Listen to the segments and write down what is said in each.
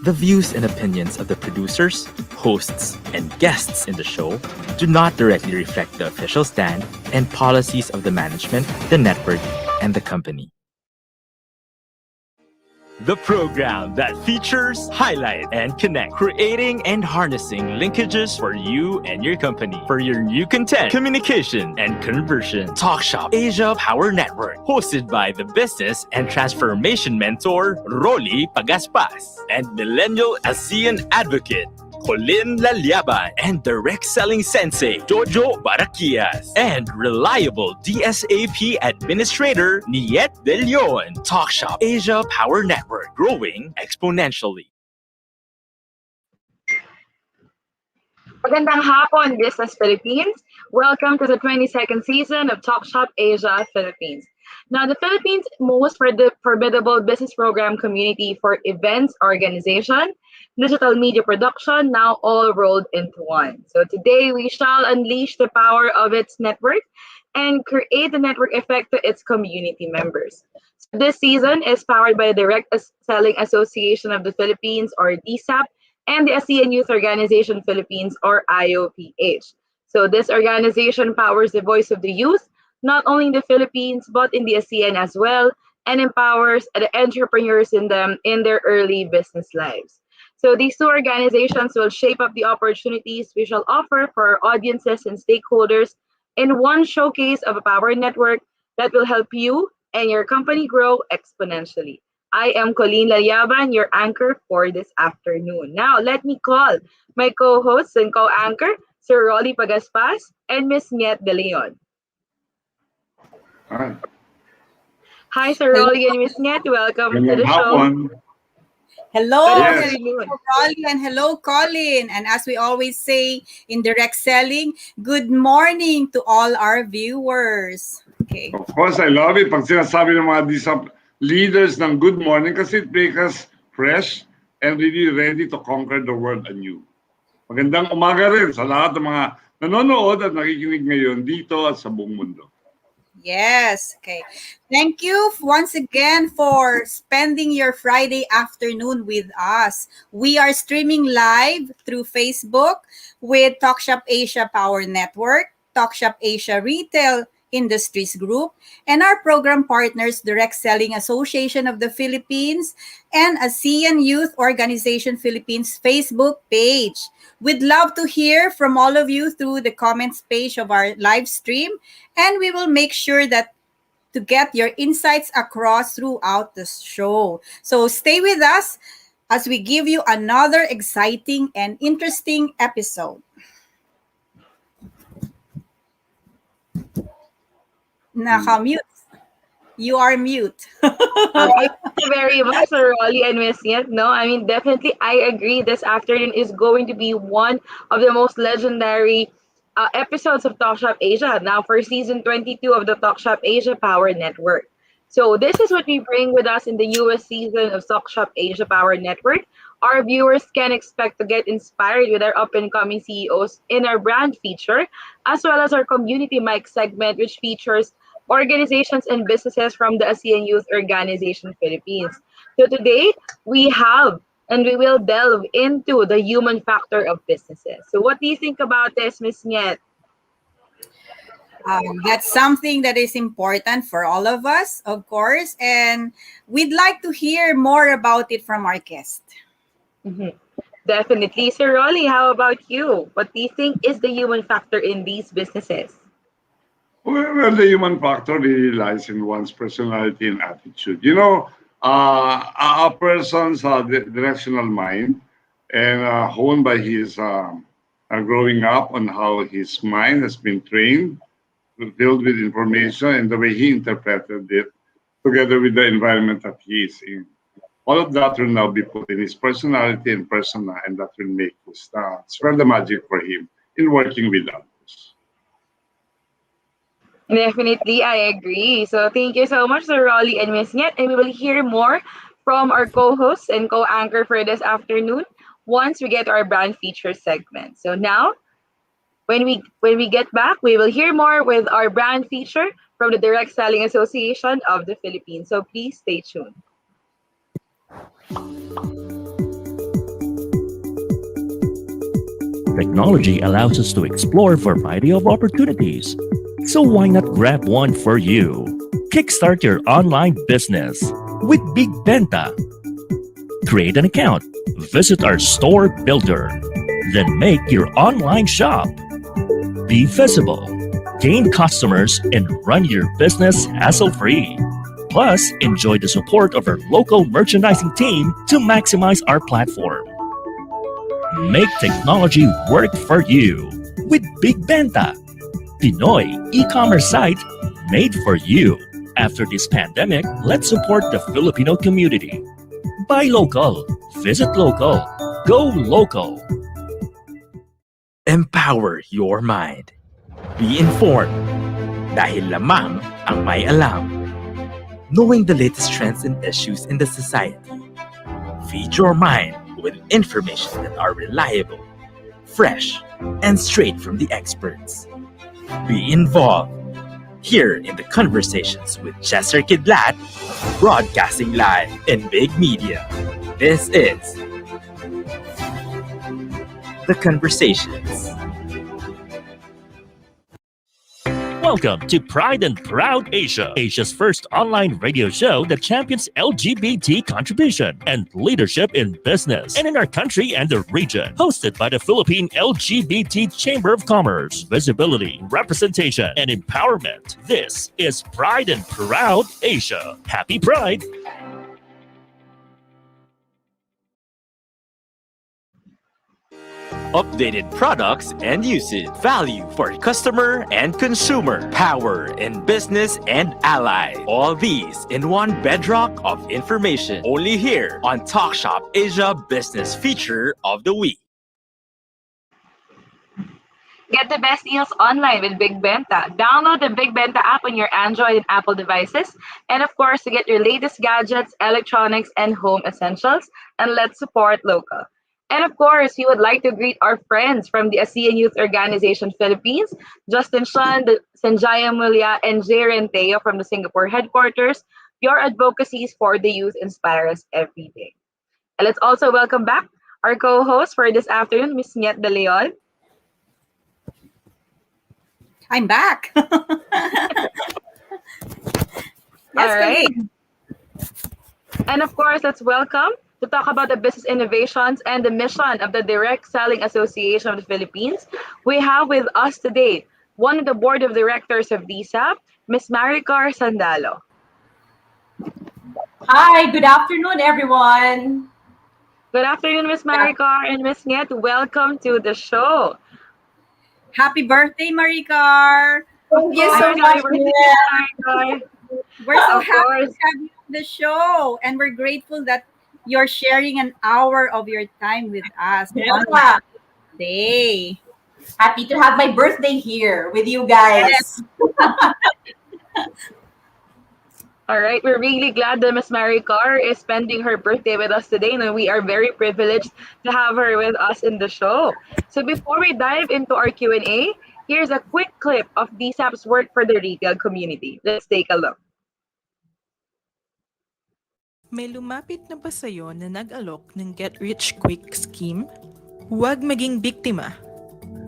The views and opinions of the producers, hosts, and guests in the show do not directly reflect the official stand and policies of the management, the network, and the company. The program that features, highlight, and connect, creating and harnessing linkages for you and your company for your new content, communication, and conversion. Talk Shop Asia Power Network, hosted by the business and transformation mentor Rolly Pagaspas and millennial ASEAN advocate Colin Lalyaban, and direct selling sensei Jojo Barakias, and reliable DSAP administrator Niet De Leon. Talk Shop Asia Power Network, growing exponentially. Magandang hapon, Business Philippines. Welcome to the 22nd season of Talk Shop Asia Philippines. Now, the Philippines' most formidable business program community for events organization, digital media production, now all rolled into one. So today we shall unleash the power of its network and create the network effect to its community members. So this season is powered by the Direct Selling Association of the Philippines, or DSAP, and the ASEAN Youth Organization Philippines, or IOPH. So this organization powers the voice of the youth, not only in the Philippines, but in the ASEAN as well, and empowers the entrepreneurs in them in their early business lives. So these two organizations will shape up the opportunities we shall offer for our audiences and stakeholders in one showcase of a power network that will help you and your company grow exponentially. I am Colleen Lalyaban, your anchor for this afternoon. Now, let me call my co-host and co-anchor, Sir Rolly Pagaspas and Miss Niet De Leon. Hi. Hi, Sir Rolly and Miss Niet. Welcome to the show. Hello, Yes. hello, Rolly, and hello, Colin. And as we always say in direct selling, good morning to all our viewers. Okay. Of course, I love it. Pag sinasabi ng mga leaders ng good morning kasi it makes us fresh and really ready to conquer the world anew. Magandang umaga rin sa lahat ng mga nanonood at nakikinig ngayon dito at sa buong mundo. Yes. Okay. Thank you once again for spending your Friday afternoon with us. We are streaming live through Facebook with TalkShop Asia Power Network, TalkShop Asia Retail Industries Group, and our program partners, Direct Selling Association of the Philippines and ASEAN Youth Organization Philippines Facebook page. We'd love to hear from all of you through the comments page of our live stream, and we will make sure that to get your insights across throughout the show. So stay with us as we give you another exciting and interesting episode. Naka-mute. You are mute. Thank you very much, Sir Rolly and Miss Niet. No, I mean, definitely, I agree. This afternoon is going to be one of the most legendary episodes of Talk Shop Asia, now for season 22 of the Talk Shop Asia Power Network. So this is what we bring with us in the newest season of Talk Shop Asia Power Network. Our viewers can expect to get inspired with our up-and-coming CEOs in our brand feature, as well as our community mic segment, which features organizations and businesses from the ASEAN Youth Organization Philippines. So today, we have and we will delve into the human factor of businesses. So what do you think about this, Ms. Niet? That's something that is important for all of us, of course, and we'd like to hear more about it from our guest. Mm-hmm. Definitely. Sir Rolly, how about you? What do you think is the human factor in these businesses? Well, the human factor really lies in one's personality and attitude. You know, a person's directional mind and honed by his growing up on how his mind has been trained, filled with information, and the way he interpreted it, together with the environment that he is in. All of that will now be put in his personality and persona, and that will make his spread the magic for him in working with others. Definitely, I agree. So thank you so much, Sir Rolly and Miss Niet. And we will hear more from our co-hosts and co-anchor for this afternoon once we get to our brand feature segment. So now, when we get back, we will hear more with our brand feature from the Direct Selling Association of the Philippines. So please stay tuned. Technology allows us to explore a variety of opportunities. So why not grab one for you? Kickstart your online business with Big Benta. Create an account, visit our store builder, then make your online shop. Be visible, gain customers, and run your business hassle-free. Plus, enjoy the support of our local merchandising team to maximize our platform. Make technology work for you with Big Benta, Pinoy e-commerce site made for you. After this pandemic, let's support the Filipino community. Buy local, visit local, go local. Empower your mind. Be informed. Dahil lamang ang may alam. Knowing the latest trends and issues in the society. Feed your mind with information that are reliable, fresh, and straight from the experts. Be involved. Here in the conversations with Chester Kidlat, broadcasting live in big media. This is The Conversations. Welcome to Pride and Proud Asia, Asia's first online radio show that champions LGBT contribution and leadership in business and in our country and the region. Hosted by the Philippine LGBT Chamber of Commerce, visibility, representation, and empowerment. This is Pride and Proud Asia. Happy Pride! Updated products and usage, value for customer and consumer, power in business and ally. All these in one bedrock of information. Only here on Talk Shop Asia Business Feature of the Week. Get the best deals online with Big Benta. Download the Big Benta app on your Android and Apple devices. And of course, to get your latest gadgets, electronics, and home essentials. And let's support local. And of course, we would like to greet our friends from the ASEAN Youth Organization Philippines, Justin Shan, Sanjaya Mulya, and Jay Renteo from the Singapore headquarters. Your advocacies for the youth inspire us every day. And let's also welcome back our co-host for this afternoon, Ms. Niet De Leon. I'm back. All right. Colleen. And of course, let's welcome to talk about the business innovations and the mission of the Direct Selling Association of the Philippines. We have with us today one of the board of directors of DSAP, Ms. Maricar Sandalo. Hi, good afternoon, everyone. Good afternoon, Ms. Maricar and Ms. Niet. Welcome to the show. Happy birthday, Maricar. Thank you so Happy much. birthday, Maricar. We're so Of happy course. to have you on the show. And we're grateful that you're sharing an hour of your time with us on Yeah. today. Happy to have my birthday here with you guys. All right, we're really glad that Ms. Maricar is spending her birthday with us today, and we are very privileged to have her with us in the show. So before we dive into our Q&A, here's a quick clip of DSAP's work for the retail community. Let's take a look. May lumapit na ba sa'yo na nag-alok ng get-rich-quick scheme? Huwag maging biktima.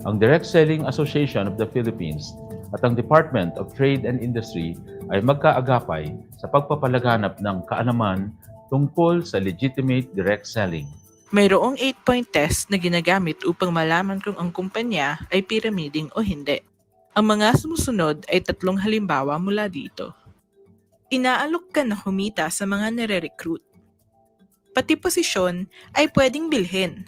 Ang Direct Selling Association of the Philippines at ang Department of Trade and Industry ay magkaagapay sa pagpapalaganap ng kaalaman tungkol sa legitimate direct selling. Mayroong 8-point test na ginagamit upang malaman kung ang kumpanya ay pyramiding o hindi. Ang mga sumusunod ay 3 halimbawa mula dito. Inaalok ka na humita sa mga nire-recruit. Pati posisyon ay pwedeng bilhin.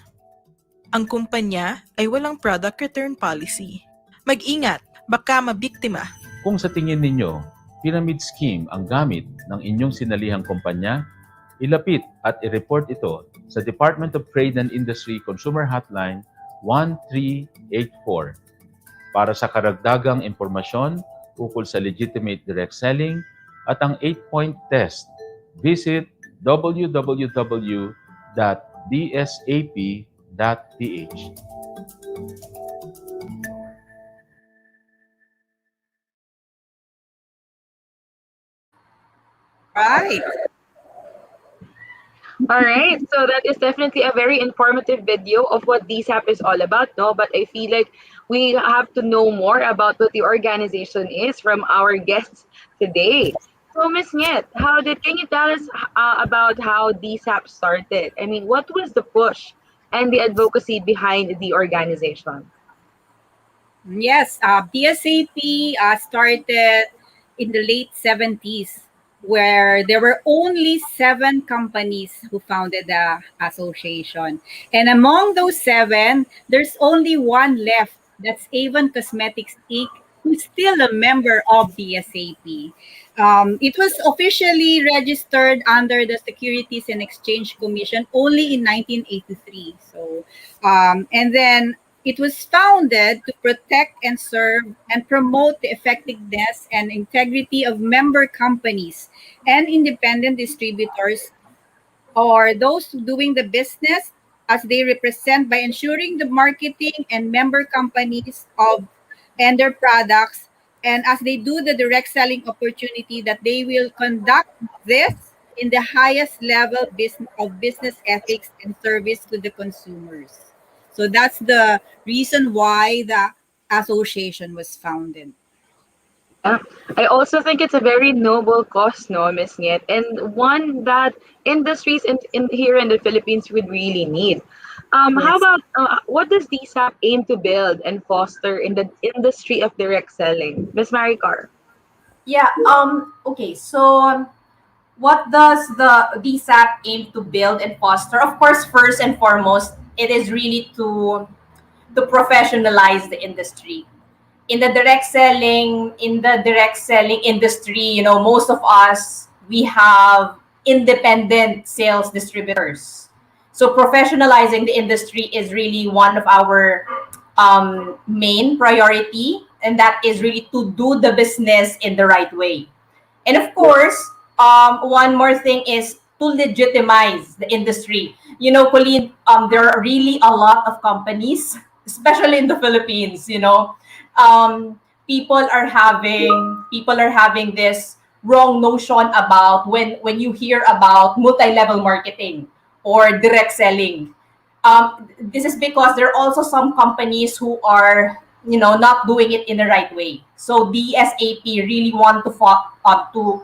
Ang kumpanya ay walang product return policy. Mag-ingat, baka mabiktima. Kung sa tingin ninyo, pyramid scheme ang gamit ng inyong sinalihang kumpanya, ilapit at i-report ito sa Department of Trade and Industry Consumer Hotline 1384 para sa karagdagang impormasyon ukol sa legitimate direct selling at ang 8-point test. Visit www.dsap.ph. Right. All right, so that is definitely a very informative video of what DSAP is all about, no? But I feel like we have to know more about what the organization is from our guests today. So, Miss Niet, can you tell us about how DSAP started? I mean, what was the push and the advocacy behind the organization? Yes, BSAP started in the late 70s, where there were only 7 companies who founded the association. And among those 7, there's only one left. That's Avon Cosmetics Inc., who's still a member of BSAP. It was officially registered under the Securities and Exchange Commission only in 1983. So, and then it was founded to protect and serve and promote the effectiveness and integrity of member companies and independent distributors, or those doing the business as they represent, by ensuring the marketing and member companies of and their products, and as they do the direct selling opportunity, that they will conduct this in the highest level of business ethics and service to the consumers. So that's the reason why the association was founded. Uh, I also think it's a very noble cause, no, Miss Niet, and one that industries in here in the Philippines would really need. How Yes. about what does DSAP aim to build and foster in the industry of direct selling, Miss Maricar? Yeah. Okay. So, what does the DSAP aim to build and foster? Of course, first and foremost, it is really to professionalize the industry. In the direct selling industry, most of us, we have independent sales distributors. So professionalizing the industry is really one of our main priority, and that is really to do the business in the right way. And of course, one more thing is to legitimize the industry. Colleen, there are really a lot of companies, especially in the Philippines. People are having this wrong notion about when you hear about multi-level marketing or direct selling. This is because there are also some companies who are not doing it in the right way. So DSAP really want to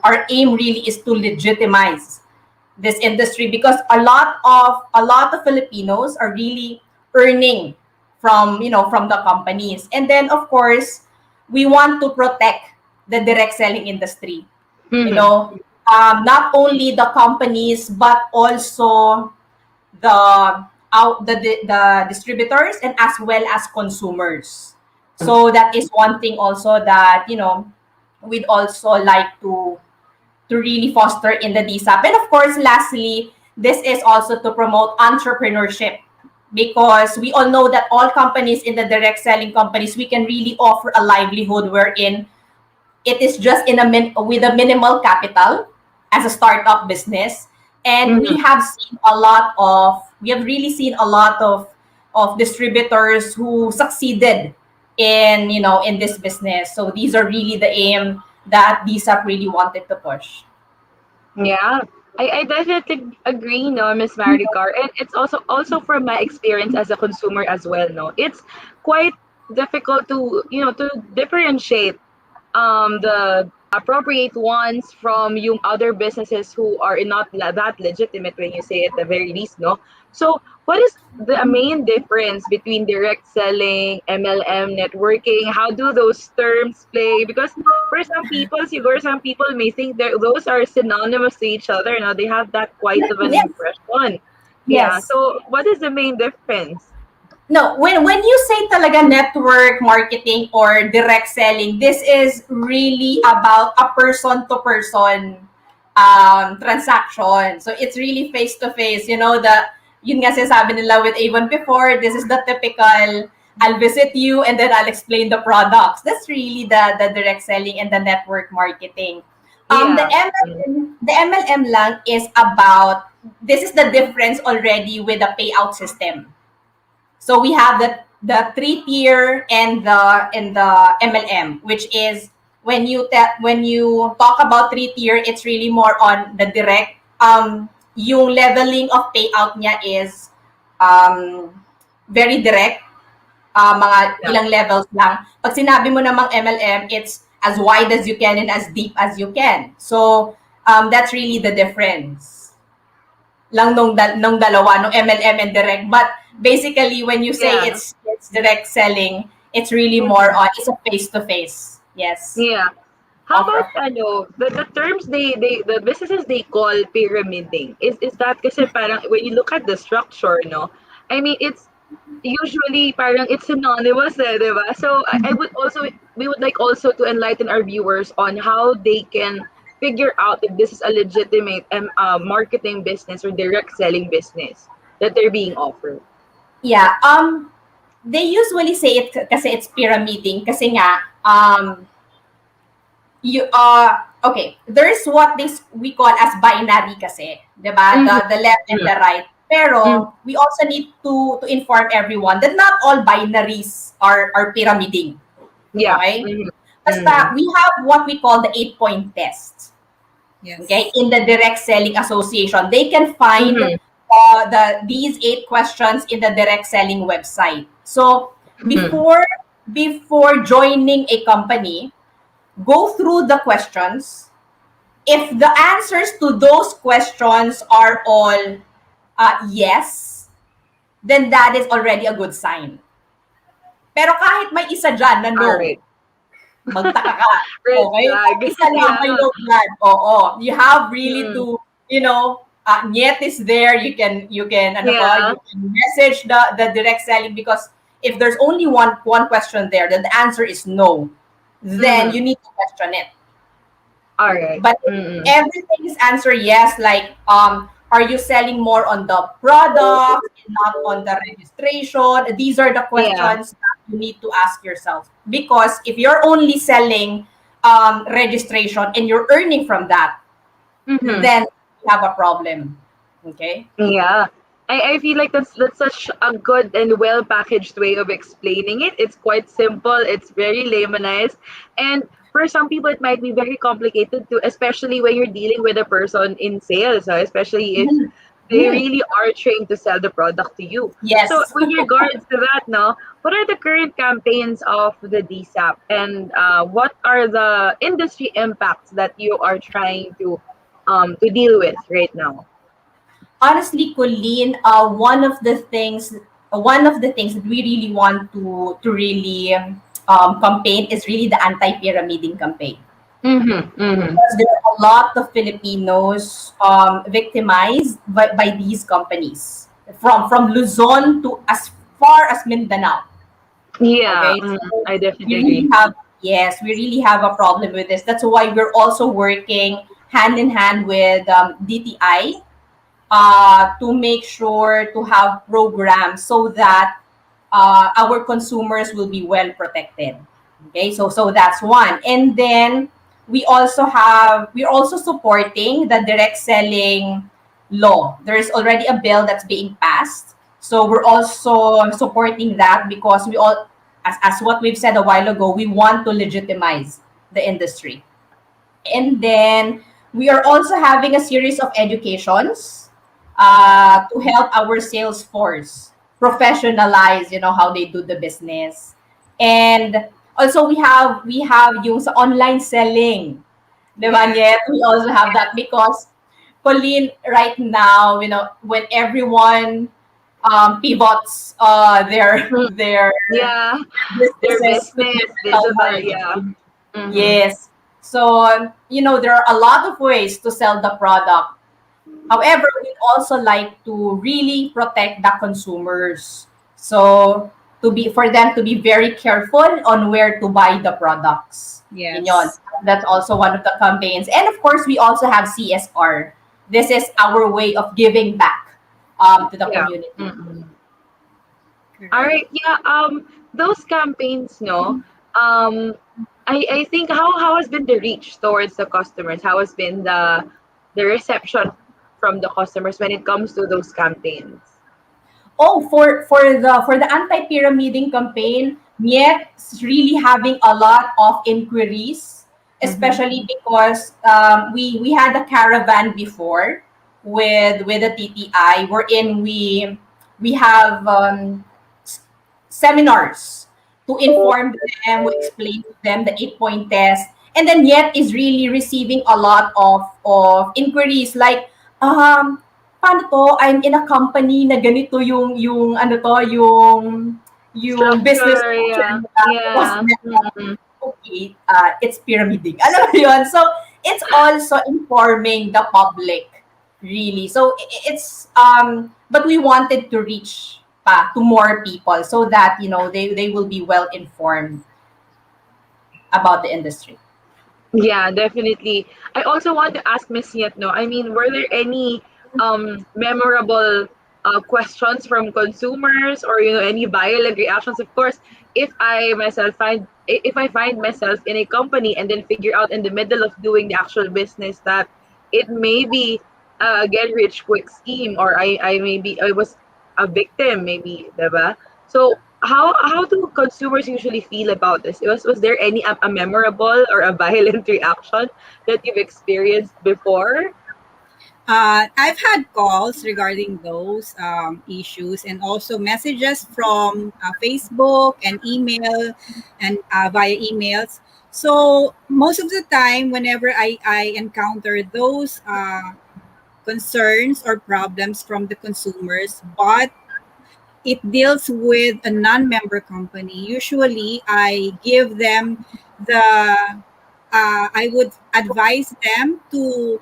our aim really is to legitimize this industry, because a lot of Filipinos are really earning from the companies. And then of course, we want to protect the direct selling industry, you Mhm. know not only the companies but also the distributors, and as well as consumers. So that is one thing also that we'd also like to really foster in the DSAP. And of course, lastly, this is also to promote entrepreneurship, because we all know that all companies in the direct selling companies, we can really offer a livelihood wherein it is just with a minimal capital as a startup business. And Mhm. we have really seen a lot of distributors who succeeded in this business. So these are really the aim that DSAP really wanted to push. Yeah, I definitely agree, no, Miss Maricar. And it's also from my experience as a consumer as well, no. It's quite difficult to differentiate the appropriate ones from yung other businesses who are not that legitimate when you say at the very least, no? So what is the main difference between direct selling, MLM, networking? How do those terms play? Because for some people may think that those are synonymous to each other. Now they have that quite of an Yes. impression. Yeah. Yes. So what is the main difference? No, when you say talaga network marketing or direct selling, this is really about a person to person transaction. So it's really face to face. Yun nga sinasabi nila with Avon before, this is the typical, I'll visit you and then I'll explain the products. That's really the direct selling and the network marketing. The Yeah. MLM lang is about, this is the difference already with the payout system. So we have the 3 tier and the MLM, which is when you talk about 3 tier, it's really more on the direct yung leveling of payout niya is um, very direct, mga ilang levels lang. Pag sinabi mo namang MLM, it's as wide as you can and as deep as you can. So that's really the difference lang nung dalawa, nung MLM and direct. But basically, when you say it's direct selling, it's really more on, it's a face-to-face. Yes. Yeah. How about the terms the businesses they call pyramiding? Is that kasi parang when you look at the structure, no? I mean, it's usually parang it's synonymous, di ba? So I would also we would like also to enlighten our viewers on how they can figure out if this is a legitimate marketing business or direct selling business that they're being offered. Yeah. They usually say it kasi it's pyramiding kasi nga you okay, there's what we call as binary kasi, 'di ba? The left and the right. Pero we also need to inform everyone that not all binaries are pyramiding. Yeah. Okay? Basta we have what we call the 8-point test. Yes. Okay? In the Direct Selling Association, they can find these 8 questions in the Direct Selling website. So before joining a company, go through the questions. If the answers to those questions are all yes, then that is already a good sign. Pero kahit may isa dyan na no, Alright. magtaka ka. Red Okay? flag. Isa lang may no flag. Oo. You have really to, Niet is there. You can you can message the direct selling, because if there's only one question there, then the answer is no, then you need to question it. All right. But everything is answer yes, like are you selling more on the product and not on the registration? These are the questions that you need to ask yourself. Because if you're only selling registration and you're earning from that, then you have a problem. Okay? Yeah. I feel like that's such a good and well packaged way of explaining it. It's quite simple, it's very laymanized. And for some people it might be very complicated too, especially when you're dealing with a person in sales, especially if they really are trained to sell the product to you. Yes. So with regards to that, no, what are the current campaigns of the DSAP, and what are the industry impacts that you are trying to deal with right now? Honestly, Colleen, one of the things that we really want to really campaign is really the anti-pyramiding campaign. Because there are a lot of Filipinos victimized by these companies from Luzon to as far as Mindanao. Yeah, Okay, so I definitely we really agree. we really have a problem with this. That's why we're also working hand in hand with DTI to make sure to have programs so that our consumers will be well protected. Okay, so that's one. And then we're also supporting the direct selling law. There's already a bill that's being passed. So we're also supporting that, because we all, as what we've said a while ago, we want to legitimize the industry. And then we are also having a series of educations to help our sales force professionalize, how they do the business. And also we have yung sa online selling. Diba, Niet? We also have that because, Colleen, right now, when everyone pivots their Yeah, their businesses to business, digital digital, yeah. marketing. Yes. So, there are a lot of ways to sell the product. However, we'd also like to really protect the consumers. So, for them to be very careful on where to buy the products. Yes. Yun. That's also one of the campaigns. And of course, we also have CSR. This is our way of giving back to the community. All right, yeah. Those campaigns, no. I think how has been the reach towards the customers? How has been the reception from the customers when it comes to those campaigns? Oh, for the anti-pyramiding campaign, Niet's really having a lot of inquiries, especially because we had a caravan before with the TTI, wherein we have seminars to inform them, we explain to them the 8-point test, and then yet is really receiving a lot of inquiries like, paano to? I'm in a company na ganito yung ano to, yung business Structure, structure yeah. nila. Tapos, Yeah. Mhm. okay, it's pyramiding. Alam mo yun? So, it's also informing the public, really. So, it's, but we wanted to reach to more people so that, they will be well informed about the industry. Yeah, definitely. I also want to ask Miss Yet, no, I mean, were there any memorable questions from consumers, or any violent reactions? Of course, if I find myself in a company and then figure out in the middle of doing the actual business that it may be a get rich quick scheme, or I was a victim, maybe, diba? So how do consumers usually feel about this? Was there any a memorable or a violent reaction that you've experienced before? I've had calls regarding those issues, and also messages from Facebook and email, and via emails. So most of the time, whenever I encounter those concerns or problems from the consumers, but it deals with a non-member company, usually I give them I would advise them to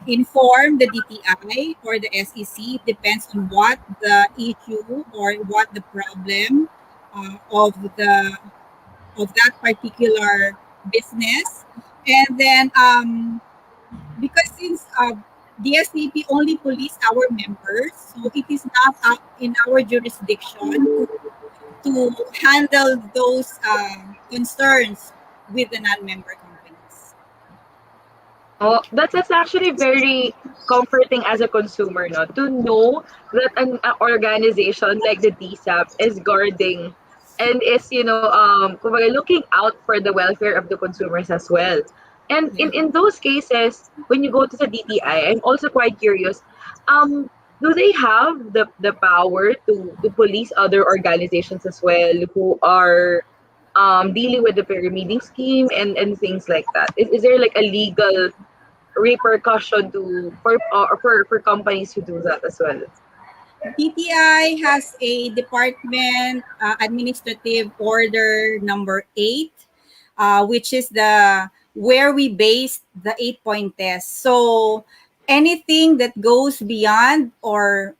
inform the DTI or the SEC. Depends on what the issue or what the problem the of that particular business. And then because since the SCP only police our members, so it is not up in our jurisdiction to handle those concerns with the non-member companies. Oh, that's actually very comforting as a consumer, no, to know that an organization like the DSAP is guarding and is, kumbaga, looking out for the welfare of the consumers as well. And Yeah. in those cases, when you go to the DTI, I'm also quite curious. Do they have the power to police other organizations as well who are dealing with the pyramiding scheme and things like that? Is there like a legal repercussion for companies who do that as well? DTI has a department administrative order number 8, which is the where we base the 8-point test. So anything that goes beyond or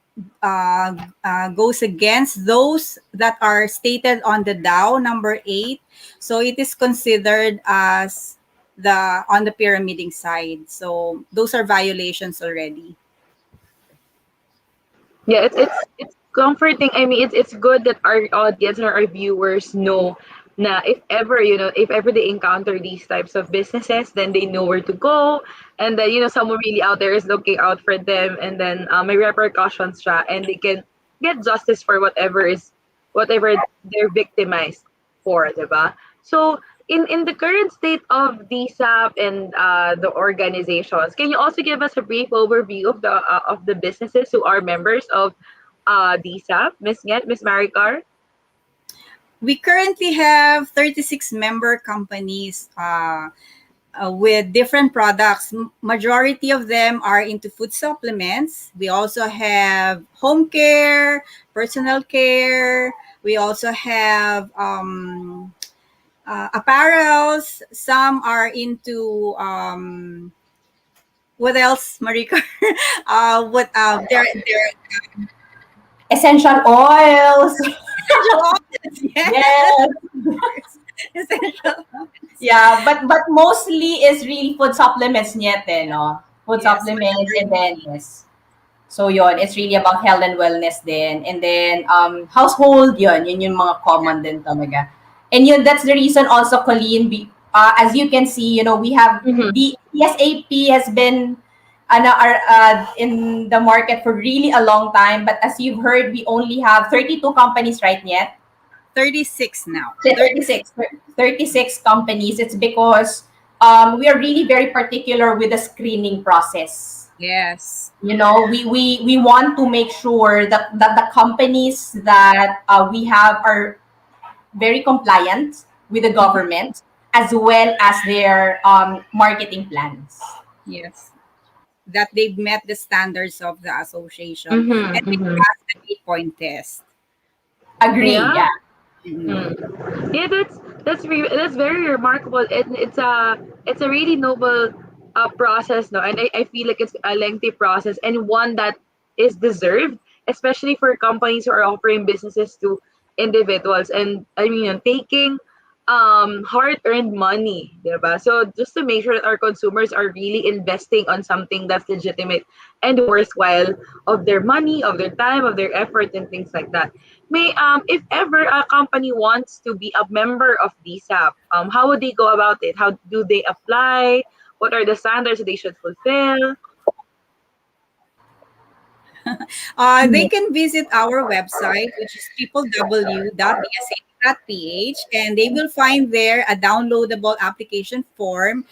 goes against those that are stated on the DAO number 8, so it is considered as the on the pyramiding side. So those are violations already. Yeah, it's comforting. I mean, it's good that our audience or our viewers know na if ever they encounter these types of businesses, then they know where to go, and then someone really out there is looking out for them, and then may repercussions siya, and they can get justice for whatever they're victimized for, diba? So in the current state of DSAP and the organizations, can you also give us a brief overview of the businesses who are members of DSAP, Miss Maricar? We currently have 36 member companies with different products. Majority of them are into food supplements. We also have home care, personal care. We also have apparels. Some are into what else, Marika? What they're Essential oils. yes. Yes. Essential. Yeah, but mostly is really food supplements yet, no? Food Yes. supplements, and then yes. So yon, it's really about health and wellness din. And then household yun yung mga common din talaga. And that's the reason also, Colleen, as you can see, we have Mhm. the SAP has been in the market for really a long time, but as you've heard, we only have 32 companies right yet. 36 now. 36 companies. It's because we are really very particular with the screening process. Yes. We want to make sure that the companies that we have are very compliant with the government, as well as their marketing plans. Yes. That they've met the standards of the association and Mm-hmm, they mm-hmm. passed the 8-point test. Agree, Yeah. yeah. Mhm. Yeah, that's very remarkable. It's a really noble process, no, and I feel like it's a lengthy process and one that is deserved, especially for companies who are offering businesses to individuals. And I mean, taking hard-earned money, diba? So just to make sure that our consumers are really investing on something that's legitimate and worthwhile of their money, of their time, of their effort, and things like that. May if ever a company wants to be a member of DSAP, how would they go about it? How do they apply? What are the standards that they should fulfill? They can visit our website, which is www.dsap.ph, and they will find there a downloadable application form.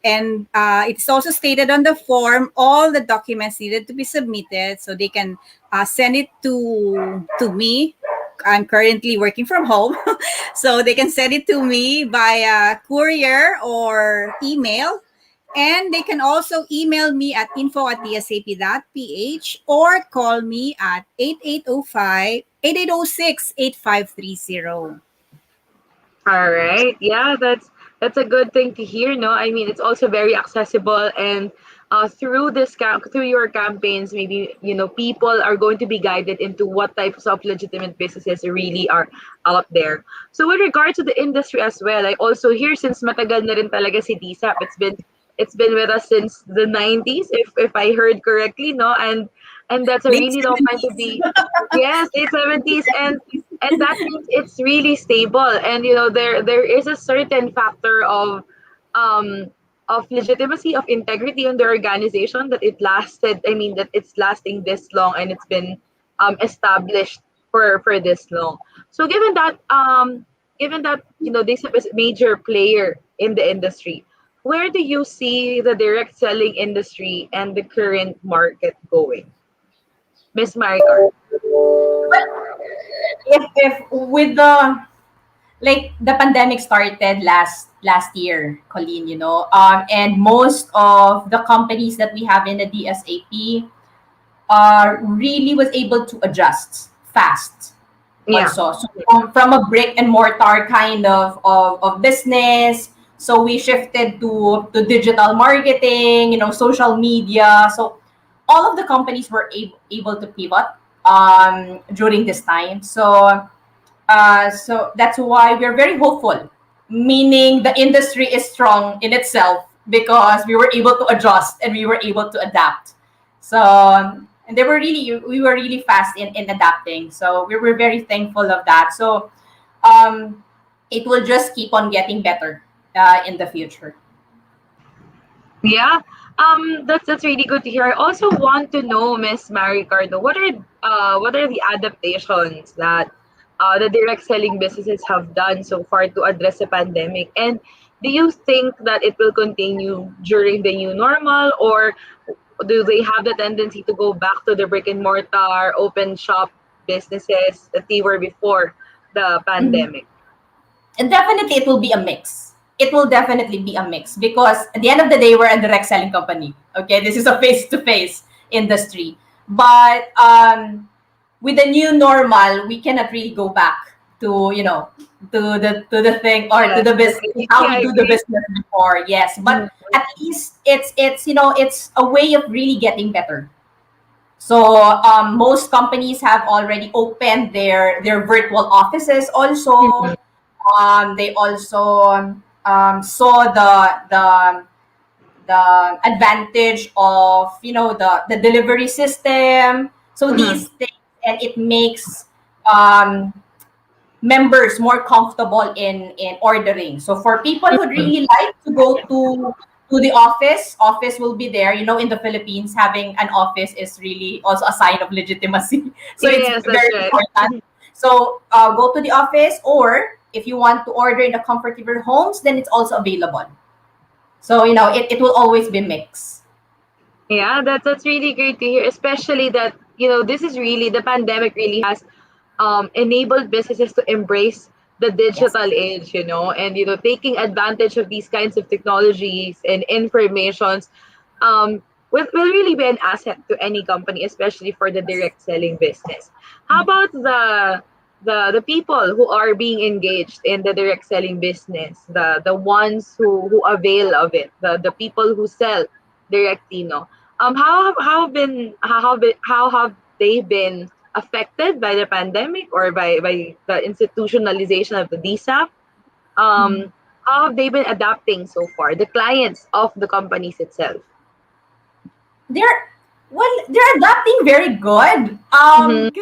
And it's also stated on the form all the documents needed to be submitted, so they can send it to me. I'm currently working from home, so they can send it to me via courier or email. And they can also email me at info@dsap.ph or call me at 8805 8806 8530. All right. Yeah, that's a good thing to hear. No, I mean it's also very accessible, and through your campaigns, maybe people are going to be guided into what types of legitimate businesses really are out there. So with regard to the industry as well, I also hear since matagal na rin talaga si DSAP. It's been with us since the 90s, if I heard correctly, no, and that's a Late really long time to 70s. be. Yes, late 70s, and that means it's really stable, and there is a certain factor of legitimacy, of integrity in the organization, that it lasted. I mean that it's lasting this long, and it's been established for this long. So given that this is a major player in the industry, where do you see the direct selling industry and the current market going, Miss Maricar? If with the pandemic started last year, Colleen, and most of the companies that we have in the DSAP really was able to adjust fast. Yeah. Also, so from a brick and mortar kind of business, so we shifted to digital marketing, social media. So all of the companies were able to pivot during this time. So that's why we're very hopeful, meaning the industry is strong in itself because we were able to adjust and we were able to adapt. So, and we were really fast in adapting. So we were very thankful of that. So um, it will just keep on getting better in the future. Yeah, that's really good to hear. I also want to know, Miss Maricardo, what are the adaptations that the direct selling businesses have done so far to address the pandemic, and do you think that it will continue during the new normal, or do they have the tendency to go back to the brick and mortar open shop businesses that they were before the Mhm. pandemic? And definitely it will be a mix. It will definitely be a mix because at the end of the day, we're a direct selling company. Okay, this is a face-to-face industry. But with the new normal, we cannot really go back to the thing or to Yes, the business definitely, how we I do the agree. business before. Yes, but at least it's a way of really getting better. So most companies have already opened their virtual offices. Also, they also saw the advantage of the delivery system. So Mhm. these things, and it makes um, members more comfortable in ordering. So for people who really like to go to the office will be there. In the Philippines, having an office is really also a sign of legitimacy. So it's Yes, that's very right. important. So go to the office, or if you want to order in the comfort of your homes, then it's also available. So, it will always be mixed. Yeah, that's really great to hear, especially that, this is really, the pandemic really has enabled businesses to embrace the Yes. digital age, and taking advantage of these kinds of technologies and informations will really be an asset to any company, especially for the direct selling business. How about the people who are being engaged in the direct selling business, the ones who avail of it, the people who sell directly, no? How have they been affected by the pandemic or by the institutionalization of the DSAP? Mhm. How have they been adapting so far, the clients of the companies itself? They're they're adapting very good. Mm-hmm.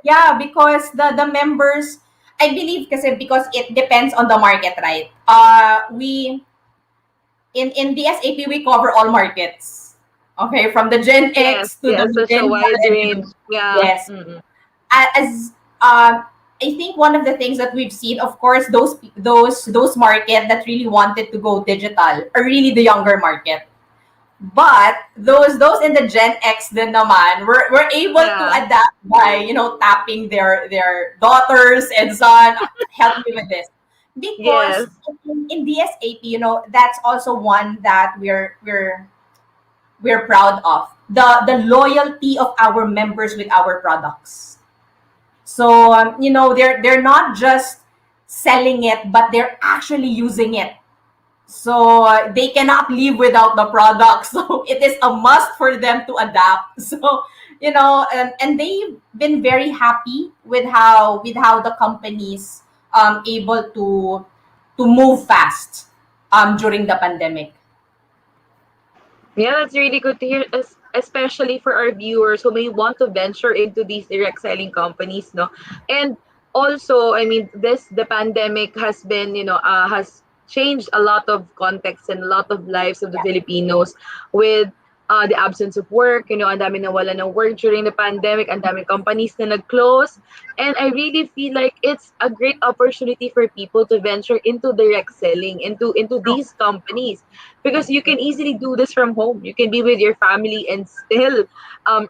Yeah, because the members, I believe, because it depends on the market, right? We in the SAP we cover all markets. Okay, from the Gen Yes, X to the yes, such a millennial wide and range. Yeah. yes. Mm-hmm. As I think one of the things that we've seen, of course, those market that really wanted to go digital are really the younger market. But those in the Gen X din naman were able to Yeah. adapt by tapping their daughters and son, help me with this, because Yes. in DSAP, that's also one that we're proud of, the loyalty of our members with our products. So they're not just selling it, but they're actually using it. So they cannot live without the product. So it is a must for them to adapt. So and they've been very happy with how the companies able to move fast during the pandemic. Yeah, that's really good to hear, especially for our viewers who may want to venture into these direct selling companies, no? And also, I mean, the pandemic has been, has changed a lot of contexts and a lot of lives of the Filipinos with the absence of work, ang dami nawala ng work during the pandemic, ang dami companies na nag-close. And I really feel like it's a great opportunity for people to venture into direct selling, into these companies, because you can easily do this from home. You can be with your family and still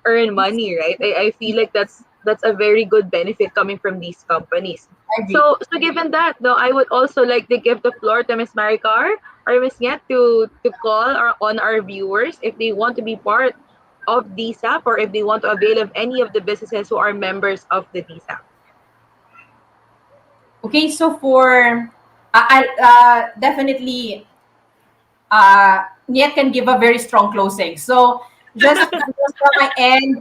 earn money, right? I feel like that's a very good benefit coming from these companies. I agree. So given that, though, I would also like to give the floor to Miss Maricar or Miss Nyet to call on our viewers if they want to be part of DSAP or if they want to avail of any of the businesses who are members of the DSAP. Okay, so for I definitely Niet can give a very strong closing. So just from my end,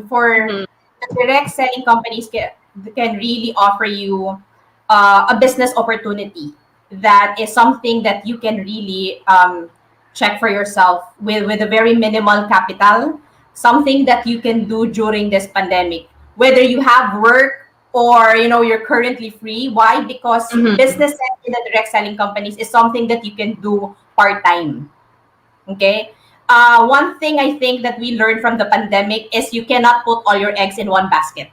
for Mm-hmm. the direct selling companies can really offer you a business opportunity that is something that you can really check for yourself with a very minimal capital, something that you can do during this pandemic, whether you have work or you're currently free. Why? Because Mm-hmm. business in the direct selling companies is something that you can do part-time. Okay. One thing I think that we learned from the pandemic is you cannot put all your eggs in one basket.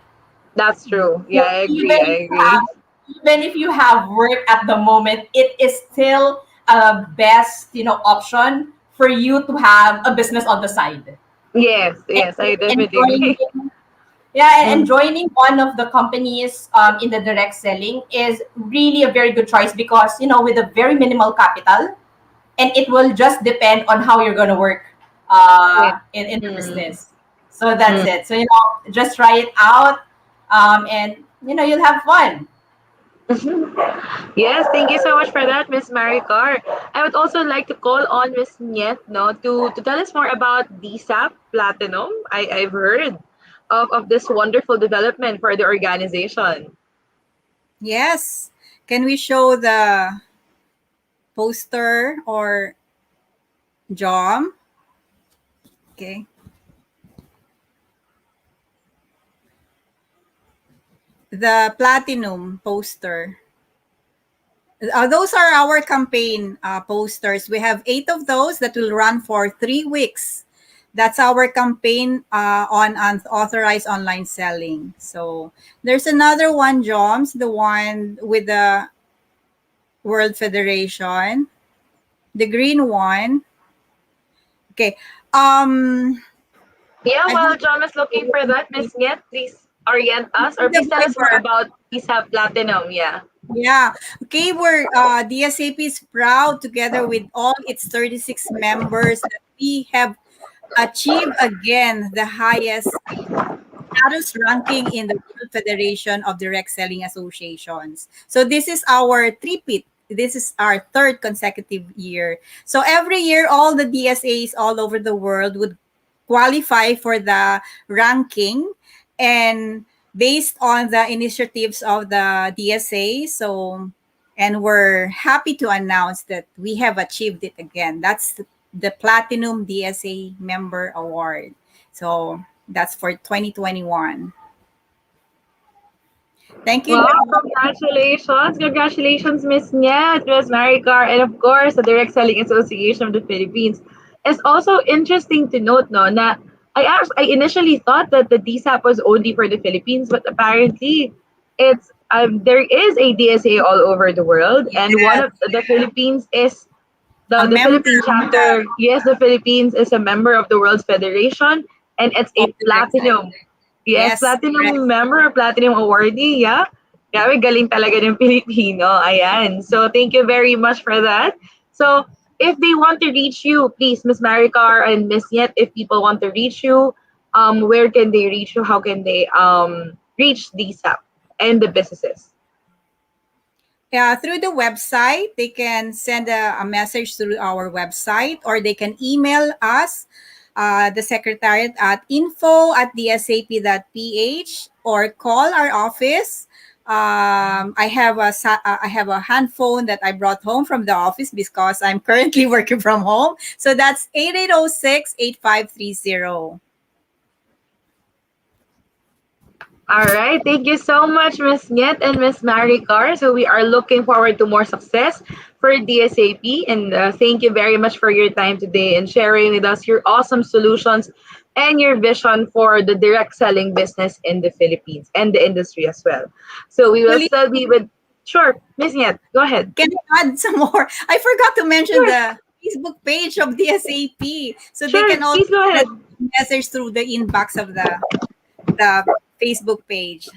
That's true. Yeah, So I agree. I agree. even if you have work at the moment, it is still a best option for you to have a business on the side. Yes, yes, I And definitely joining, agree. yeah, and joining one of the companies in the direct selling is really a very good choice, because with a very minimal capital, and it will just depend on how you're going to work Yeah. in the Mm. business. So that's it. So just try it out, and you'll have fun. Yes, thank you so much for that, Miss Maricar. I would also like to call on Miss Niet, no, to tell us more about DSAP Platinum. I've heard of this wonderful development for the organization. Yes. Can we show the poster or Jom? Okay. The platinum poster. Those are our campaign posters. We have 8 of those that will run for 3 weeks. That's our campaign on unauthorized online selling. So there's another one, Joms, the one with the World Federation. The green one. Okay. Yeah, I while hope John is looking for that, Miss Niet, please orient us or the please tell us more fiber. about PSAP Platinum. Yeah. Yeah. Okay, we're DSAP is proud together with all its 36 members that we have achieved again the highest status ranking in the World Federation of Direct Selling Associations. So this is our three-peat. This is our third consecutive year. So every year, all the DSAs all over the world would qualify for the ranking, and based on the initiatives of the DSA. So, and we're happy to announce that we have achieved it again. That's the Platinum DSA Member Award. So that's for 2021. Thank you, Wow, John. congratulations. Congratulations, Miss Niet, Miss Maricar, and of course, the Direct Selling Association of the Philippines. It's also interesting to note, no, na I initially thought that the DSAP was only for the Philippines, but apparently it's there is a DSA all over the world, and one Yes, of the Philippines is a the member Philippine of the, chapter. Yes, the Philippines is a member of the World Federation, and it's of a the direct selling. platinum. Yes, Yes, correct. platinum member, platinum awardee. Yeah. Grabe, galing talaga ng Pilipino. Ayan. So, thank you very much for that. So, if they want to reach you, please, Miss Maricar and Miss Yet, if people want to reach you, where can they reach you? How can they reach these app and the businesses? Through the website, they can send a message through our website, or they can email us, the secretariat at info@dsap.ph, or call our office. I have a hand phone that I brought home from the office because I'm currently working from home. So that's 8806-8530. All right. Thank you so much, Miss Niet and Miss Maricar. So we are looking forward to more success for DSAP. And thank you very much for your time today and sharing with us your awesome solutions and your vision for the direct selling business in the Philippines and the industry as well. So we will Actually, still be with, sure, Miss Niet, go ahead. can I add some more? I forgot to mention Sure, the Facebook page of the SAP. So they sure, can also please go send ahead. a message through the inbox of the Facebook page.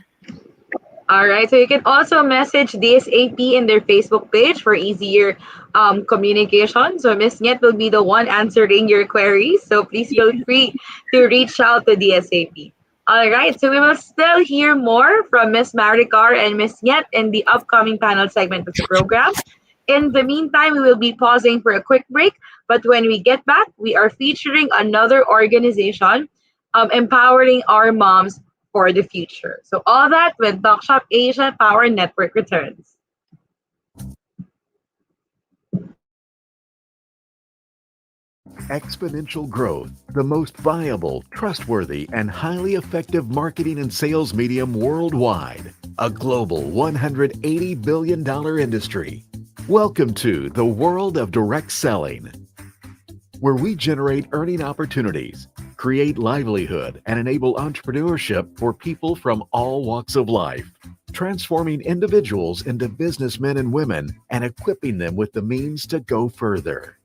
All right, so you can also message DSAP in their Facebook page for easier communication. So Miss Niet will be the one answering your queries. So please feel free to reach out to DSAP. All right, so we will still hear more from Miss Maricar and Miss Niet in the upcoming panel segment of the program. In the meantime, we will be pausing for a quick break. But when we get back, we are featuring another organization empowering our moms for the future. So all that when TalkShop Asia Power Network returns. Exponential growth, the most viable, trustworthy, and highly effective marketing and sales medium worldwide. A global $180 billion industry. Welcome to the world of direct selling, where we generate earning opportunities, create livelihood, and enable entrepreneurship for people from all walks of life, transforming individuals into businessmen and women and equipping them with the means to go further.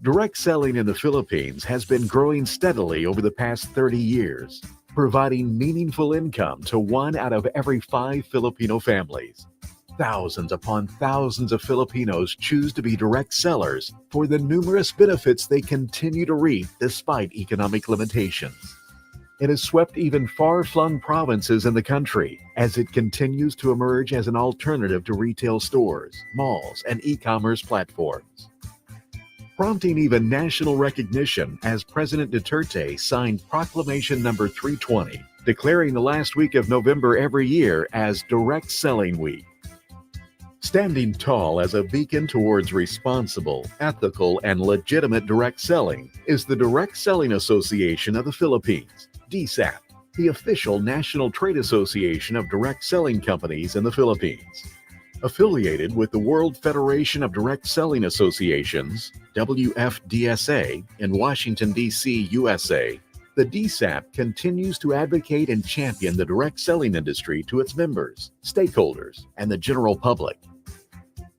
Direct selling in the Philippines has been growing steadily over the past 30 years, providing meaningful income to 1 out of every 5 Filipino families. Thousands upon thousands of Filipinos choose to be direct sellers for the numerous benefits they continue to reap despite economic limitations. It has swept even far-flung provinces in the country as it continues to emerge as an alternative to retail stores, malls, and e-commerce platforms. Prompting even national recognition as President Duterte signed Proclamation Number 320, declaring the last week of November every year as Direct Selling Week. Standing tall as a beacon towards responsible, ethical, and legitimate direct selling is the Direct Selling Association of the Philippines, DSAP, the official national trade association of direct selling companies in the Philippines. Affiliated with the World Federation of Direct Selling Associations, WFDSA, in Washington, D.C., USA, the DSAP continues to advocate and champion the direct selling industry to its members, stakeholders, and the general public.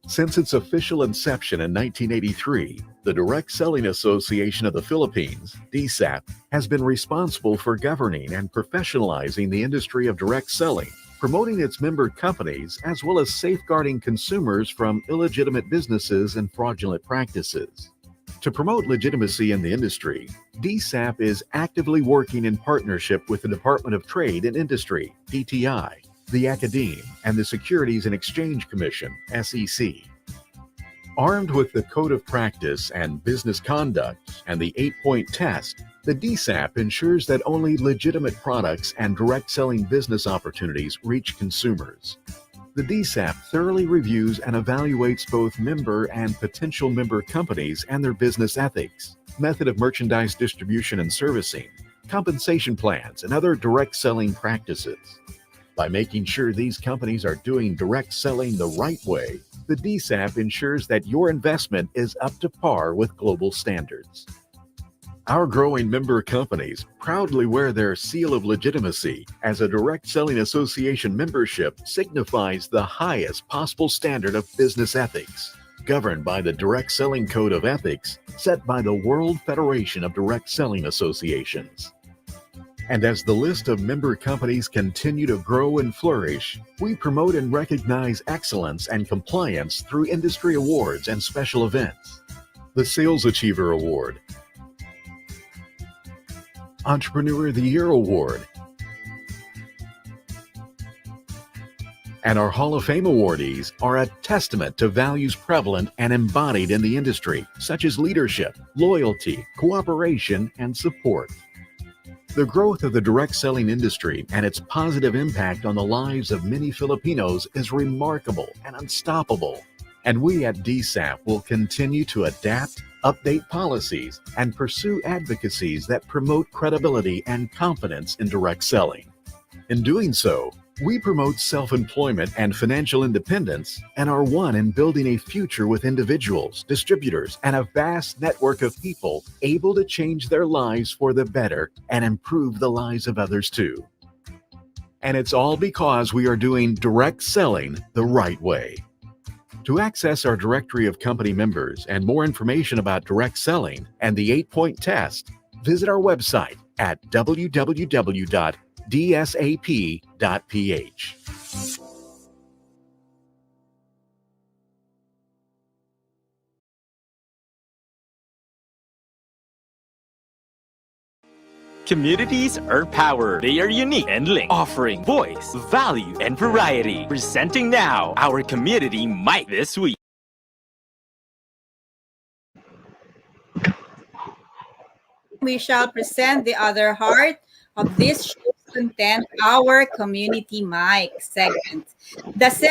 Since its official inception in 1983, the Direct Selling Association of the Philippines, DSAP, has been responsible for governing and professionalizing the industry of direct selling, promoting its member companies, as well as safeguarding consumers from illegitimate businesses and fraudulent practices. To promote legitimacy in the industry, DSAP is actively working in partnership with the Department of Trade and Industry, DTI, the Academe, and the Securities and Exchange Commission, SEC. Armed with the Code of Practice and Business Conduct and the 8-point test, the DSAP ensures that only legitimate products and direct selling business opportunities reach consumers. The DSAP thoroughly reviews and evaluates both member and potential member companies and their business ethics, method of merchandise distribution and servicing, compensation plans, and other direct selling practices. By making sure these companies are doing direct selling the right way, the DSAP ensures that your investment is up to par with global standards. Our growing member companies proudly wear their seal of legitimacy, as a Direct Selling Association membership signifies the highest possible standard of business ethics, governed by the Direct Selling Code of Ethics set by the World Federation of Direct Selling Associations. And as the list of member companies continue to grow and flourish, we promote and recognize excellence and compliance through industry awards and special events. The Sales Achiever Award, Entrepreneur of the Year Award, and our Hall of Fame awardees are a testament to values prevalent and embodied in the industry, such as leadership, loyalty, cooperation, and support. The growth of the direct selling industry and its positive impact on the lives of many Filipinos is remarkable and unstoppable. And we at DSAP will continue to adapt, update policies, and pursue advocacies that promote credibility and confidence in direct selling. In doing so, we promote self-employment and financial independence and are one in building a future with individuals, distributors, and a vast network of people able to change their lives for the better and improve the lives of others too. And it's all because we are doing direct selling the right way. To access our directory of company members and more information about direct selling and the 8-point test, visit our website at www.dsap.ph. Communities are power. They are unique and linked, offering voice, value, and variety. Presenting now our community mic this week. We shall present the other heart of this show's content, our community mic segment. This